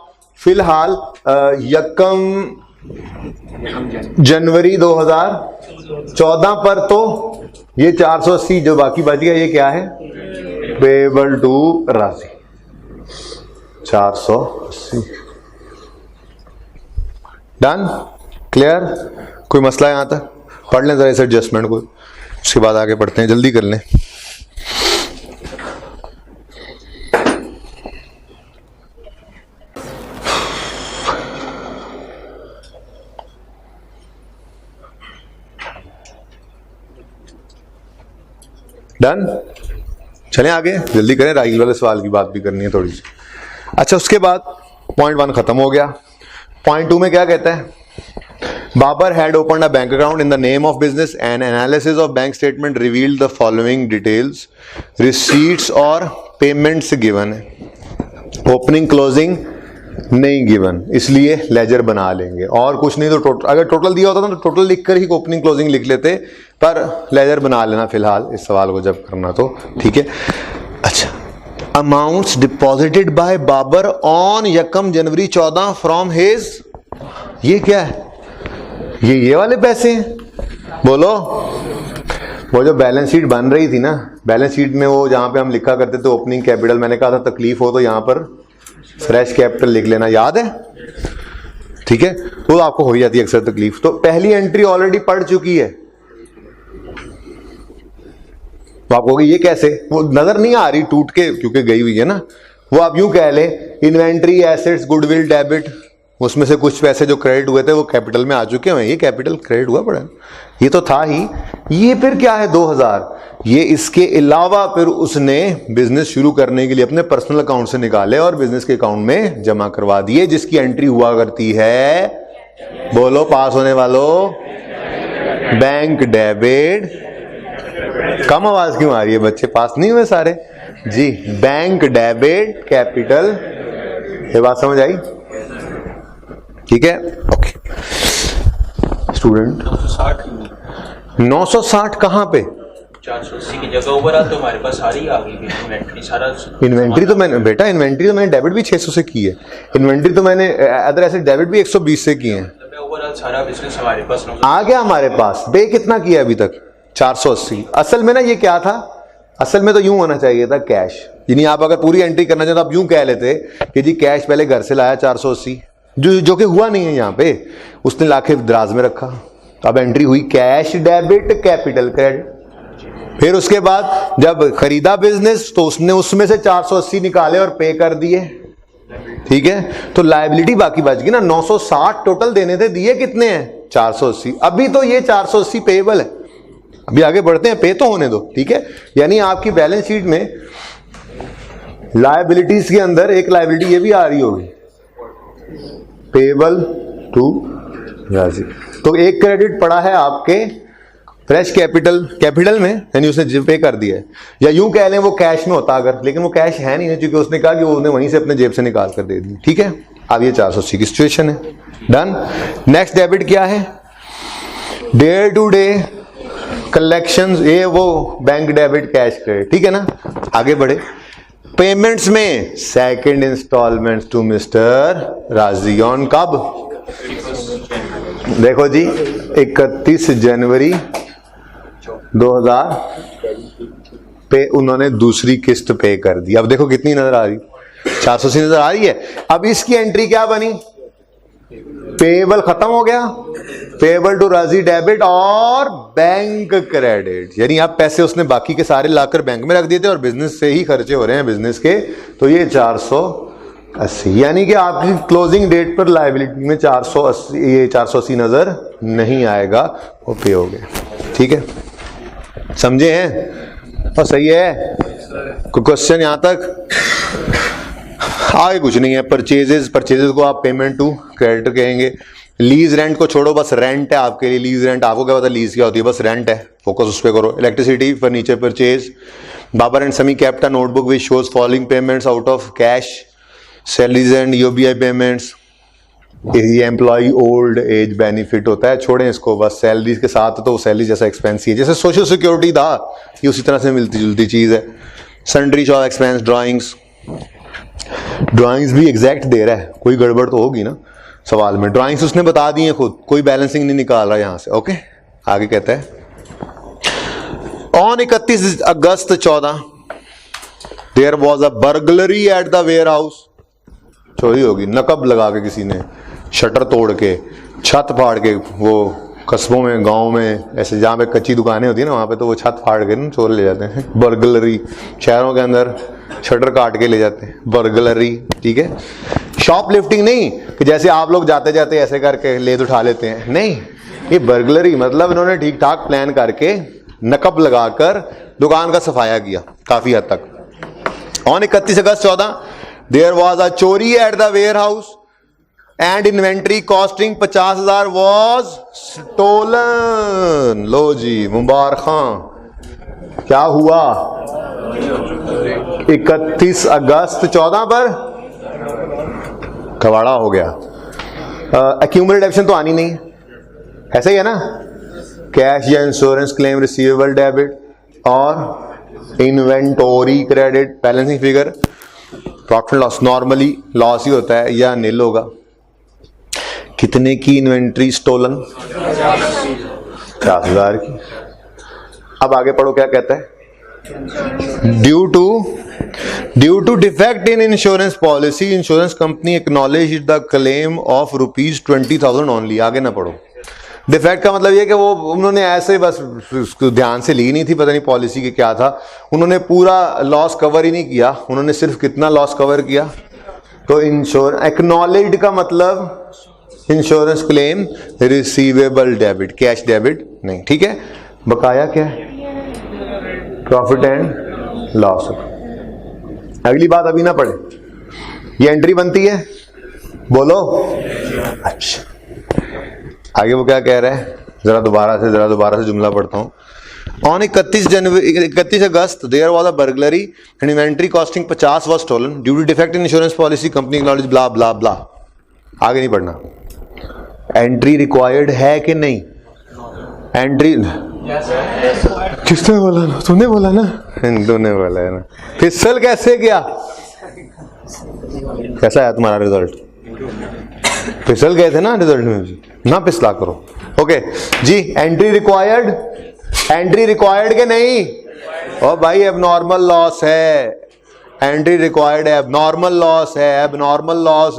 1 जनवरी 2014 पर तो ये 480 जो बाकी बच गया, ये क्या है, पेबल टू राशि 480। डन, क्लियर, कोई मसला यहां तक, पढ़ लें जरा इस एडजस्टमेंट को, उसके बाद आगे पढ़ते हैं, जल्दी कर लें। डन, चलें आगे, जल्दी करें, राइल वाले सवाल की बात भी करनी है थोड़ी सी। अच्छा, उसके बाद पॉइंट 1 खत्म हो गया। पॉइंट 2 में क्या कहता है, Babar had opened a bank account in the name of business and analysis of bank statement revealed the following details, receipts और पेमेंट्स गिवन है, ओपनिंग क्लोजिंग नहीं गिवन, इसलिए लेजर बना लेंगे और कुछ नहीं। तो टोटल, अगर टोटल दिया होता ना तो टोटल लिखकर ही ओपनिंग क्लोजिंग लिख लेते, पर लेजर बना लेना फिलहाल इस सवाल को जब करना तो ठीक है। अच्छा, amounts deposited by Babar on 1 January 14 from his ये क्या है? ये वाले पैसे हैं। बोलो, वो जो बैलेंस शीट बन रही थी ना, बैलेंस शीट में वो जहां पे हम लिखा करते थे ओपनिंग कैपिटल, मैंने कहा था तकलीफ हो तो यहां पर फ्रेश कैपिटल लिख लेना, याद है? ठीक है, तो आपको हो जाती है अक्सर तकलीफ। तो पहली एंट्री ऑलरेडी पड़ चुकी है, तो आप कहोगे ये कैसे? वो नजर नहीं आ रही टूट के, क्योंकि गई हुई है ना। वो आप यूं कह लें, इन्वेंट्री, एसेट्स, गुडविल, डेबिट, उसमें से कुछ पैसे जो क्रेडिट हुए थे वो कैपिटल में आ चुके हैं। ये कैपिटल क्रेडिट हुआ पड़ा है, ये तो था ही। ये फिर क्या है? 2000। ये इसके अलावा फिर उसने बिजनेस शुरू करने के लिए अपने पर्सनल अकाउंट से निकाले और बिजनेस के अकाउंट में जमा करवा दिए, जिसकी एंट्री हुआ करती है, बोलो पास होने वालों, बैंक डेबिट। कम आवाज क्यों आ रही है? बच्चे पास नहीं हुए सारे जी? बैंक डेबिट कैपिटल, ये बात समझ आई? ठीक है, ओके। स्टूडेंट 960 कहां पे? 480 की जगह ओवरऑल तो हमारे पास सारी आ गई इन्वेंट्री, सारा इन्वेंट्री तो मैंने बेटा, इन्वेंट्री तो मैंने डेबिट भी 600 से की है, इन्वेंट्री तो मैंने अदर एसेट डेबिट भी 120 से की है। ओवरऑल सारा बिजनेस हमारे पास आ गया हमारे पास। पे कितना किया अभी तक? 480। असल में ना ये क्या था? असल में तो यूं होना चाहिए था कैश, यानी आप अगर पूरी एंट्री करना चाहते तो आप यूं कह लेते कि जी कैश पहले घर से लाया 480, जो कि हुआ नहीं है यहाँ पे, उसने लाके दराज में रखा। अब एंट्री हुई कैश डेबिट कैपिटल क्रेडिट। फिर उसके बाद जब खरीदा बिजनेस तो उसने उसमें से 480 निकाले और पे कर दिए, ठीक है? तो लायबिलिटी बाकी बच गई ना। 960 टोटल देने थे, दिए कितने हैं? 480। अभी तो ये 480 पेएबल है। अभी आगे बढ़ते हैं, पे तो होने दो, ठीक है? यानी आपकी बैलेंस शीट में लायबिलिटीज के अंदर एक लायबिलिटी ये भी आ रही होगी, पेएबल टू राजी। तो एक क्रेडिट पड़ा है आपके फ्रेश कैपिटल में, यानी उसने पे कर दिया है, या यूं कह लें वो कैश में होता अगर, लेकिन वो कैश है नहीं है क्योंकि उसने कहा कि वो उसने वहीं से अपने जेब से निकाल कर दे दी, ठीक है? अब ये 480 की सिचुएशन है। डन। नेक्स्ट डेबिट क्या है? डे टू डे कलेक्शंस, ये वो बैंक डेबिट कैश क्रेडिट, ठीक है ना? आगे बढ़े। पेमेंट्स में सेकंड इंस्टॉलमेंट टू मिस्टर राजी ऑन कब? देखो जी 31 जनवरी 2000 पे उन्होंने दूसरी किस्त पे कर दी। अब देखो कितनी नजर आ रही? 480 नजर आ रही है। अब इसकी एंट्री क्या बनी? पेएबल खत्म हो गया, पेएबल टू राजी डेबिट और बैंक क्रेडिट, यानी अब पैसे उसने बाकी के सारे लाकर बैंक में रख दिए थे और बिजनेस से ही खर्चे हो रहे हैं बिजनेस के, तो ये 480, यानी कि आपकी क्लोजिंग डेट पर लायबिलिटी में 480, ये 480 नजर नहीं आएगा, वो पे हो गए, ठीक है? समझे हैं? और सही है? कोई क्वेश्चन यहां तक? आगे कुछ नहीं है। परचेजेस को आप पेमेंट टू क्रेडिटर कहेंगे। लीज रेंट को छोड़ो, बस रेंट है आपके लिए। लीज रेंट आपको क्या पता लीज क्या होती है? बस रेंट है, फोकस उस पर करो। Electricity, furniture purchase. Babar and Sami kept a notebook which shows following payments out of cash, salaries and UBI payments. ये एम्प्लॉय ओल्ड एज बेनिफिट होता है, छोड़ें इसको, बस सैलरीज के साथ तो सैलरी जैसा एक्सपेंस ही है, जैसे सोशल सिक्योरिटी था ये उसी तरह से मिलती जुलती चीज है। सन्ड्री ऑफ एक्सपेंस, ड्राइंग्स भी एग्जैक्ट दे रहा है, कोई गड़बड़ तो होगी ना सवाल में। ड्राइंग्स उसने बता दी है खुद, कोई बैलेंसिंग नहीं निकाल रहा यहां से, ओके? आगे कहता है on 31 August 14 there was a burglary at the warehouse. चोरी होगी, नकब लगा के किसी ने शटर तोड़ के, छत फाड़ के, वो कस्बों में, गांव में, ऐसे जहां पे कच्ची दुकानें होती है ना वहां पे तो वो छत फाड़ के ना चोर ले जाते हैं। बर्गलरी, शहरों के अंदर शटर काट के ले जाते हैं, बर्गलरी, ठीक है? शॉप लिफ्टिंग नहीं कि जैसे आप लोग जाते जाते ऐसे करके ले उठा लेते हैं, नहीं, ये बर्गलरी मतलब इन्होंने ठीक ठाक प्लान करके नकब लगाकर दुकान का सफाया किया काफी हद तक। On 31 August 14 there was a चोरी at the warehouse and inventory costing 50,000 was stolen. लो जी मुबारक खां, क्या हुआ? 31 अगस्त 14 पर कवाड़ा हो गया। एक्यूमुलेट एक्शन तो आनी नहीं, ऐसा ही है ना? कैश या इंश्योरेंस क्लेम रिसीवेबल डेबिट और inventory credit, balancing figure, profit loss, normally loss ही होता है या नील होगा। कितने की इन्वेंट्री स्टोलन? 50,000 की। अब आगे पढ़ो क्या कहता है, due to defect in insurance policy insurance company acknowledge the claim of ₹20,000 only. आगे ना पढ़ो। डिफेक्ट का मतलब ये कि वो उन्होंने ऐसे बस उसको ध्यान से ली नहीं थी, पता नहीं पॉलिसी के क्या था, उन्होंने पूरा लॉस कवर ही नहीं किया, उन्होंने सिर्फ कितना लॉस कवर किया। तो इंश्योरेंस एक्नॉलेज्ड का मतलब insurance claim receivable debit, cash debit नहीं, ठीक है। बकाया क्या है? Profit and loss. अगली बात अभी ना पढ़े, ये एंट्री बनती है, बोलो। अच्छा, आगे वो क्या कह रहा है, जरा दोबारा से जुमला पढ़ता हूं। On 31 August there was a burglary and inventory costing 50 was stolen due to defect in insurance policy company acknowledge blah blah blah. आगे नहीं पढ़ना। एंट्री रिक्वायर्ड है कि नहीं? एंट्री किसने बोला ना? तूने बोला ना? तूने बोला है ना। फिसल कैसे गया? कैसा आया तुम्हारा रिजल्ट? फिसल गए थे ना रिजल्ट में भी, ना फिसला करो। ओके जी, एंट्री रिक्वायर्ड के नहीं? ओ भाई एबनॉर्मल लॉस है, एंट्री रिक्वायर्ड है, एबनॉर्मल लॉस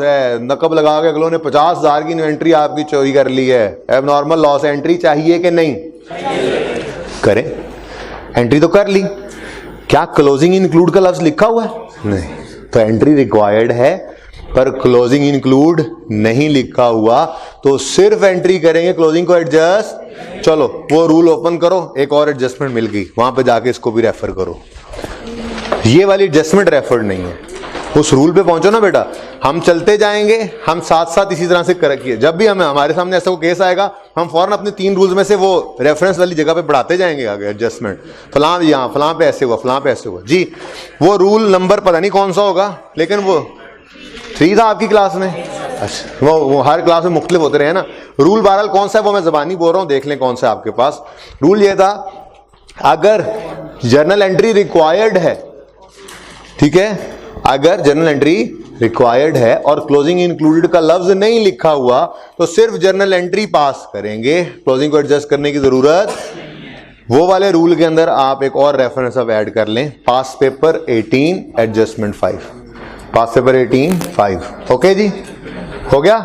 है। नकब लगा के अगलों ने 50,000 की इन्वेंट्री आपकी चोरी कर ली है, एबनॉर्मल लॉस। एंट्री चाहिए कि नहीं? करें, एंट्री तो कर ली, क्या क्लोजिंग इंक्लूड का लफ्ज लिखा हुआ है? नहीं। तो एंट्री रिक्वायर्ड है पर क्लोजिंग इंक्लूड नहीं लिखा हुआ, तो सिर्फ एंट्री करेंगे, क्लोजिंग को एडजस्ट। चलो वो रूल ओपन करो, एक और एडजस्टमेंट मिल गई, वहां पे जाके इसको भी रेफर करो। ये वाली एडजस्टमेंट रेफर्ड नहीं है, उस रूल पे पहुंचो ना बेटा। हम चलते जाएंगे, हम साथ साथ इसी तरह से करेंगे। जब भी हमारे सामने ऐसा कोई केस आएगा, हम फौरन अपने 3 रूल्स में से वो रेफरेंस वाली जगह पे बढ़ाते जाएंगे आगे एडजस्टमेंट। फलां यहाँ, फलां पे ऐसे हुआ, फलां पे ऐसे हुआ जी। वो रूल नंबर पता नहीं कौन सा होगा, लेकिन वो 3 था आपकी क्लास में। अच्छा, वो हर क्लास में मुख्तलिफ होते रहे ना। रूल बहरहाल कौन सा है वो मैं ज़बानी बोल रहा हूँ, देख लें कौन सा आपके पास। रूल ये था, अगर जर्नल एंट्री रिक्वायर्ड है, ठीक है, अगर जर्नल एंट्री रिक्वायर्ड है और क्लोजिंग इंक्लूडेड का लफ्ज नहीं लिखा हुआ, तो सिर्फ जर्नल एंट्री पास करेंगे, क्लोजिंग को एडजस्ट करने की जरूरत। वो वाले रूल के अंदर आप एक और रेफरेंस अब ऐड कर लें, पास पेपर 18 एडजस्टमेंट 5, पास पेपर 18 5। ओके जी, हो गया?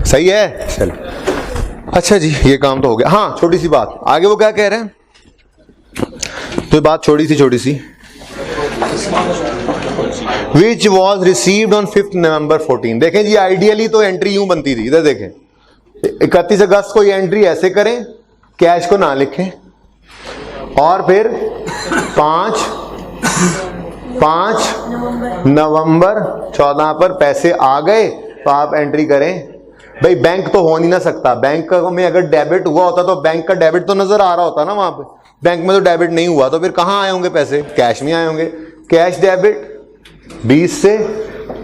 सही है, चलो। अच्छा जी, ये काम तो हो गया। हाँ, छोटी सी बात आगे वो क्या कह रहे हैं, तो बात छोटी सी Which was received on 5th November 14। देखें जी, आइडियली तो एंट्री यूं बनती थी, इधर देखें, 31 अगस्त को ये एंट्री ऐसे करें, कैश को ना लिखें, और फिर 5 नवंबर 14 पर पैसे आ गए तो आप एंट्री करें। भाई बैंक तो हो नहीं ना सकता, बैंक में अगर डेबिट हुआ होता तो बैंक का डेबिट तो नजर आ रहा होता ना वहां पे, बैंक में तो डेबिट नहीं हुआ, तो फिर कहां आए होंगे पैसे? कैश में आए होंगे। कैश डेबिट 20 से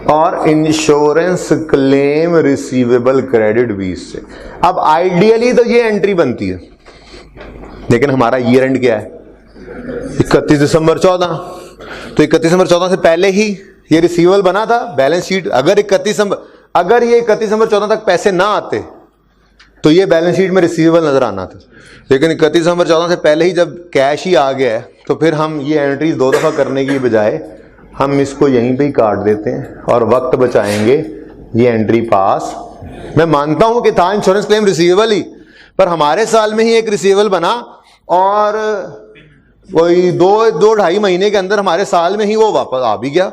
और इंश्योरेंस क्लेम रिसीवेबल क्रेडिट 20 से। अब आइडियली तो ये एंट्री बनती है, लेकिन हमारा ईयर एंड क्या है? 31 दिसंबर 14। तो 31 दिसंबर 14 से पहले ही ये रिसीवेबल बना था। बैलेंस शीट अगर ये 31 दिसंबर 14 तक पैसे ना आते तो ये बैलेंस शीट में रिसीवेबल नजर आना था, लेकिन 31 दिसंबर 14 से पहले ही जब कैश ही आ गया है, तो फिर हम ये एंट्रीज 2 दफा करने की बजाय हम इसको यहीं पे ही काट देते हैं और वक्त बचाएंगे। ये एंट्री पास, मैं मानता हूं कि था इंश्योरेंस क्लेम रिसीवेबल ही, पर हमारे साल में ही एक रिसीवेबल बना और कोई 2-2.5 महीने के अंदर हमारे साल में ही वो वापस आ भी गया।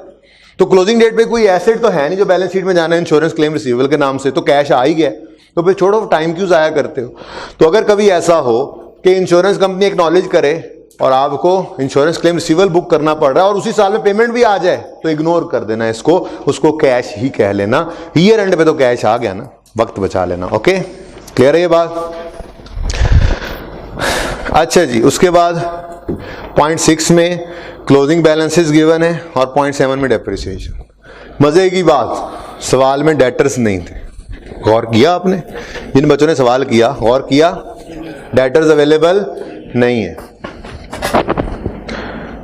तो क्लोजिंग डेट पे कोई एसेट तो है नहीं जो बैलेंस शीट में जाना है इंश्योरेंस क्लेम रिसीवेबल के नाम से, तो कैश आ ही गया, तो फिर छोड़ो, टाइम क्यों जाया करते हो। तो अगर कभी ऐसा हो कि इंश्योरेंस कंपनी एक्नॉलेज करे और आपको इंश्योरेंस क्लेम रिसीवेबल बुक करना पड़ रहा है और उसी साल में पेमेंट भी आ जाए, तो इग्नोर कर देना इसको, उसको कैश ही कह लेना। ईयर एंड पे तो कैश आ गया ना, वक्त बचा लेना। ओके, क्लियर है ये बात? अच्छा जी, उसके बाद पॉइंट 6 में क्लोजिंग बैलेंसेस गिवन है और पॉइंट 7 में डेप्रिसिएशन। मजे की बात, सवाल में डेटर्स नहीं थे। गौर किया आपने? जिन बच्चों ने सवाल किया गौर किया, डेटर्स अवेलेबल नहीं है,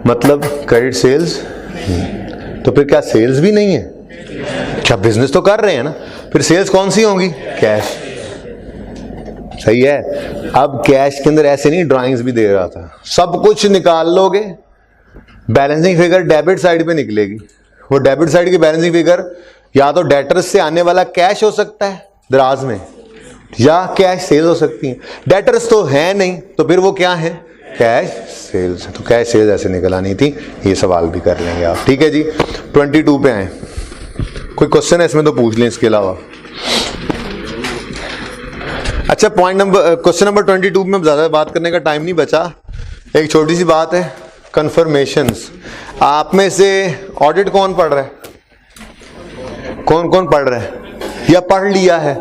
मतलब क्रेडिट सेल्स, तो फिर क्या सेल्स भी नहीं है? अच्छा बिजनेस तो कर रहे हैं ना, फिर सेल्स कौन सी होंगी? कैश। सही है। अब कैश के अंदर ऐसे नहीं ड्राइंग्स भी दे रहा था, सब कुछ निकाल लोगे, बैलेंसिंग फिगर डेबिट साइड पे निकलेगी। वो डेबिट साइड की बैलेंसिंग फिगर या तो डेटर्स से आने वाला कैश हो सकता है दराज में, या कैश सेल्स हो सकती है। डेटर्स तो है नहीं, तो फिर वो क्या है? Cash sales. तो कैश सेल्स ऐसे निकल आनी थी। ये सवाल भी कर लेंगे आप, ठीक है जी। 22 पे आए, कोई क्वेश्चन है इसमें तो पूछ लें इसके अलावा। अच्छा क्वेश्चन नंबर 22 में ज्यादा बात करने का टाइम नहीं बचा। एक छोटी सी बात है, कंफर्मेशंस। आप में से ऑडिट कौन पढ़ रहा है? कौन कौन पढ़ रहा है या पढ़ लिया है?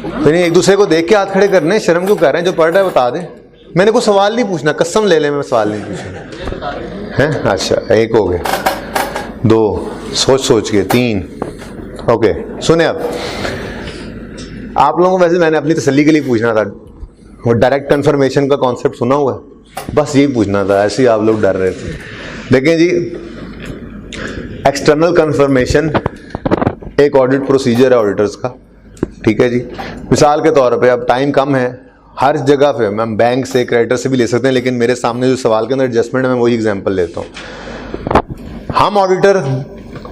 नहीं, एक दूसरे को देख के हाथ खड़े करने, शर्म क्यों कर रहे हैं? जो पढ़ रहा है बता दे। मैंने कोई सवाल नहीं पूछना, कसम ले ले, मैं सवाल नहीं पूछना है। अच्छा, एक हो गए, 2 सोच के, 3। ओके सुने, अब आप लोगों को वैसे मैंने अपनी तसल्ली के लिए पूछना था, वो डायरेक्ट कंफर्मेशन का कॉन्सेप्ट सुना हुआ है, बस यही पूछना था, ऐसे ही आप लोग डर रहे थे। देखें जी, एक्सटर्नल कंफर्मेशन एक ऑडिट प्रोसीजर है ऑडिटर्स का, ठीक है जी। मिसाल के तौर पे, अब टाइम कम है, हर जगह पे हम बैंक से क्रेडिटर से भी ले सकते हैं, लेकिन मेरे सामने जो सवाल के अंदर एडजस्टमेंट है मैं वही एग्जांपल लेता हूँ। हम ऑडिटर,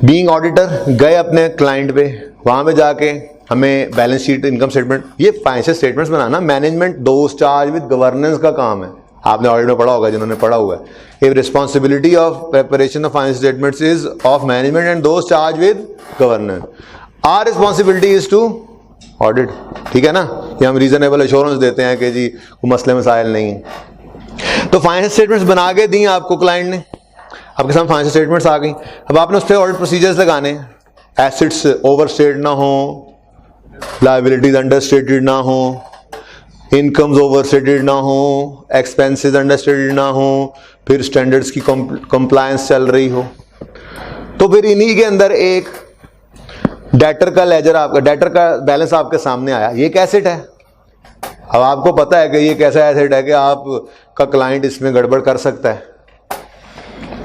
बीइंग ऑडिटर, गए अपने क्लाइंट पे, वहाँ पे जाके हमें बैलेंस शीट, इनकम स्टेटमेंट, ये financial statements banana management those charged with governance का काम है। आपने ऑडिट में पढ़ा होगा, जिन्होंने पढ़ा हुआ है। If responsibility of preparation of financial statements is of management and those charged with governance, our responsibility is to audit, ठीक है ना। ये हम रीजनेबल एश्योरेंस देते हैं कि जी कोई मसले मसाइल नहीं। तो फाइनेंशियल स्टेटमेंट्स बना के दी आपको क्लाइंट ने, आपके सामने फाइनेंशियल स्टेटमेंट्स आ गई। अब आपने उस पर ऑडिट प्रोसीजर्स लगाने, एसेट्स ओवरस्टेट ना हो, लायबिलिटीज अंडरस्टेटेड ना हो, इनकम्स ओवरस्टेटेड ना हो, एक्सपेंसेस अंडरस्टेटेड ना हो, फिर स्टैंडर्ड्स की कंप्लायंस चल रही हो। तो फिर इन्हीं के अंदर एक डेटर का लेजर, आपका डेटर का बैलेंस आपके सामने आया, ये एक एसेट है। अब आपको पता है कि ये कैसा एसेट है कि आपका क्लाइंट इसमें गड़बड़ कर सकता है,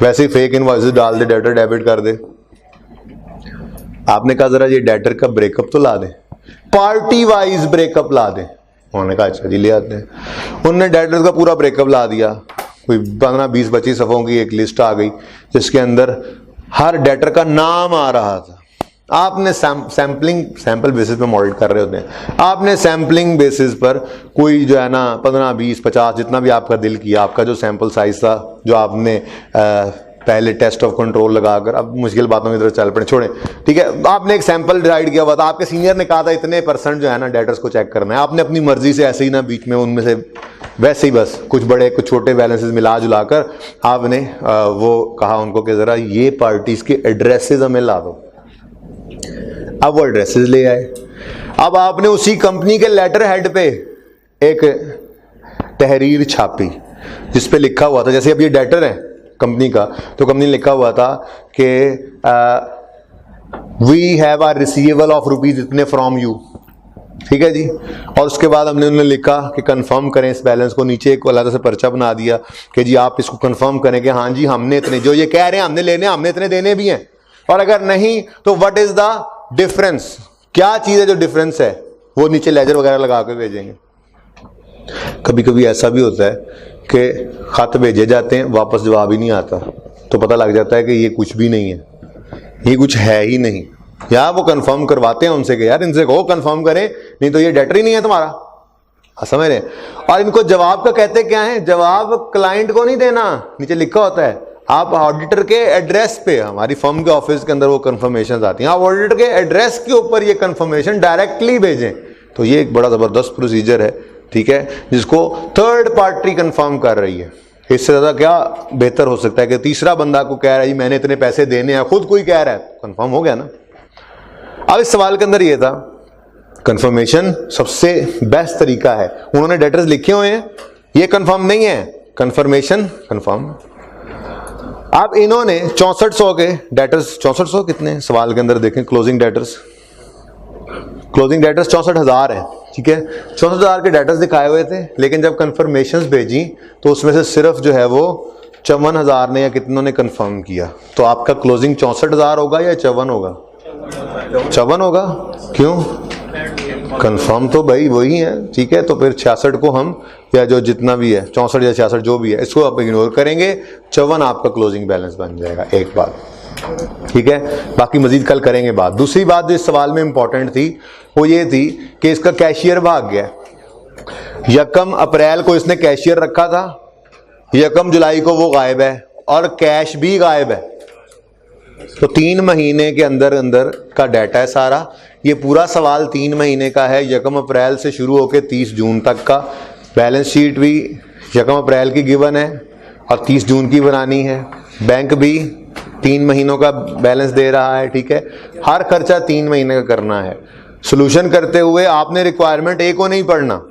वैसे ही फेक इनवॉइसेस डाल दे, डेटर डेबिट कर दे। आपने कहा जरा ये डेटर का ब्रेकअप तो ला दे, पार्टी वाइज ब्रेकअप ला दे। उन्होंने कहा अच्छा जी ले आते हैं। उन्होंने डेटर का पूरा ब्रेकअप ला दिया, कोई 15, 20, 25 सफ़ों की एक लिस्ट आ गई जिसके अंदर हर डेटर का नाम आ रहा था। आपने सैम्पल बेसिस पे मॉडल कर रहे होते हैं, आपने सैम्पलिंग बेसिस पर कोई जो है ना 15, 20, 50 जितना भी आपका दिल किया, आपका जो सैंपल साइज था, जो आपने पहले टेस्ट ऑफ कंट्रोल लगाकर, अब मुश्किल बातों की तरफ चल पड़े, छोड़ें, ठीक है। आपने एक सैंपल डिसाइड किया हुआ था, आपके सीनियर ने कहा था इतने % जो है ना डेटर्स को चेक करना है। आपने अपनी मर्जी से ऐसे ही ना बीच में उनमें से वैसे ही बस कुछ बड़े कुछ छोटे बैलेंसेस मिला जुलाकर आपने वो कहा उनको कि ज़रा ये पार्टीज के एड्रेसेस हमें ला दो। अब वो एड्रेसेस ले आए। अब आपने उसी कंपनी के लेटर हेड पे एक तहरीर छापी जिस पे लिखा हुआ था, जैसे अब ये डेटर है कंपनी का, तो कंपनी ने लिखा हुआ था कि we have are receivable of rupees इतने फ्रॉम यू, ठीक है जी। और उसके बाद हमने उन्हें लिखा कि कंफर्म करें इस बैलेंस को, नीचे एक अलग से पर्चा बना दिया कि जी आप इसको कंफर्म करें कि हाँ जी हमने इतने, जो ये कह रहे हैं हमने लेने, हमने इतने देने भी हैं, और अगर नहीं तो व्हाट इज द डिफरेंस, क्या चीज है जो डिफरेंस है, वो नीचे लेजर वगैरह लगा कर भेजेंगे। कभी कभी ऐसा भी होता है कि खत भेजे जाते हैं, वापस जवाब ही नहीं आता, तो पता लग जाता है कि ये कुछ भी नहीं है, ये कुछ है ही नहीं। या वो कंफर्म करवाते हैं उनसे कि यार इनसे कहो कंफर्म करें, नहीं तो ये डेटर ही नहीं है तुम्हारा, समझ रहे। और इनको जवाब का कहते क्या है, जवाब क्लाइंट को नहीं देना, नीचे लिखा होता है आप ऑडिटर के एड्रेस पे, हमारी फर्म के ऑफिस के अंदर वो कंफर्मेशन आती हैं, आप ऑडिटर के एड्रेस के ऊपर ये कंफर्मेशन डायरेक्टली भेजें। तो ये एक बड़ा जबरदस्त प्रोसीजर है, ठीक है, जिसको थर्ड पार्टी कंफर्म कर रही है। इससे ज्यादा क्या बेहतर हो सकता है कि तीसरा बंदा को कह रहा है जी मैंने इतने पैसे देने हैं, खुद कोई कह रहा है, कंफर्म हो गया ना। अब इस सवाल के अंदर ये था, कंफर्मेशन सबसे बेस्ट तरीका है। उन्होंने डेटर्स लिखे हुए हैं, ये कंफर्म नहीं है, कंफर्मेशन कंफर्म। अब इन्होंने 6400 के डेटर्स, 6400 कितने सवाल के अंदर देखें, क्लोजिंग डेटर्स 64,000 है, ठीक है। 64,000 के डेटर्स दिखाए हुए थे, लेकिन जब कंफर्मेशंस भेजी तो उसमें से सिर्फ जो है वो 54,000 ने या कितनों ने कंफर्म किया। तो आपका क्लोजिंग 64,000 होगा या 54 होगा? 54 होगा, क्यों? कंफर्म तो भाई वही है, ठीक है। तो फिर 66 को हम, या जो जितना भी है 64 या 66 जो भी है, इसको आप इग्नोर करेंगे, 54 आपका क्लोजिंग बैलेंस बन जाएगा। एक बात, ठीक है। बाकी मजीद कल करेंगे बात। दूसरी बात जो इस सवाल में इंपॉर्टेंट थी वो ये थी कि इसका कैशियर भाग गया। 1 अप्रैल को इसने कैशियर रखा था, 1 जुलाई को वो गायब है और कैश भी गायब है। तो 3 महीने के अंदर अंदर का डाटा है सारा। ये पूरा सवाल 3 महीने का है, 1 अप्रैल से शुरू होकर 30 जून तक का। बैलेंस शीट भी 1 अप्रैल की गिवन है और 30 जून की बनानी है। बैंक भी 3 महीनों का बैलेंस दे रहा है, ठीक है। हर खर्चा 3 महीने का करना है। सोल्यूशन करते हुए आपने रिक्वायरमेंट ए को नहीं पढ़ना,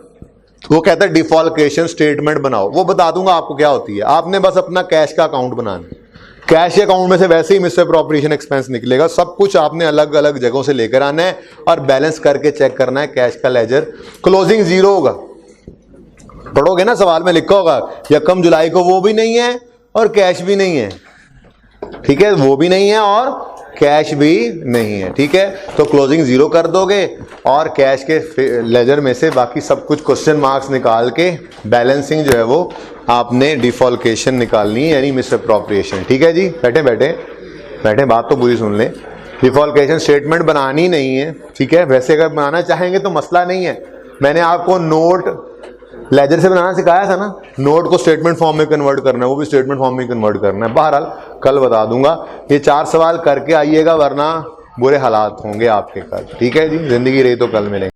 वो कहता है डिफॉल्केशन स्टेटमेंट बनाओ, वो बता दूंगा आपको क्या होती है। आपने बस अपना कैश का अकाउंट बनाना है। कैश अकाउंट में से वैसे ही मिसअप्रोप्रिएशन एक्सपेंस निकलेगा। सब कुछ आपने अलग अलग जगहों से लेकर आना है और बैलेंस करके चेक करना है। कैश का लेजर क्लोजिंग 0 होगा। पढ़ोगे ना, सवाल में लिखा होगा 1 जुलाई को वो भी नहीं है और कैश भी नहीं है, ठीक है। वो भी नहीं है और कैश भी नहीं है, ठीक है। तो क्लोजिंग 0 कर दोगे और कैश के लेजर में से बाकी सब कुछ क्वेश्चन मार्क्स निकाल के बैलेंसिंग जो है वो आपने डिफॉल्केशन निकालनी है, यानी मिसअप्रोप्रिएशन, ठीक है जी। बैठे बैठे बैठे, बात तो पूरी सुन लें। डिफॉल्केशन स्टेटमेंट बनानी नहीं है, ठीक है। वैसे अगर बनाना चाहेंगे तो मसला नहीं है। मैंने आपको नोट लेजर से बनाना सिखाया था ना, नोट को स्टेटमेंट फॉर्म में कन्वर्ट करना है, वो भी स्टेटमेंट फॉर्म में कन्वर्ट करना है। बहरहाल कल बता दूंगा। ये 4 सवाल करके आइएगा, वरना बुरे हालात होंगे आपके कल, ठीक है जी। जिंदगी रही तो कल मिलेंगे।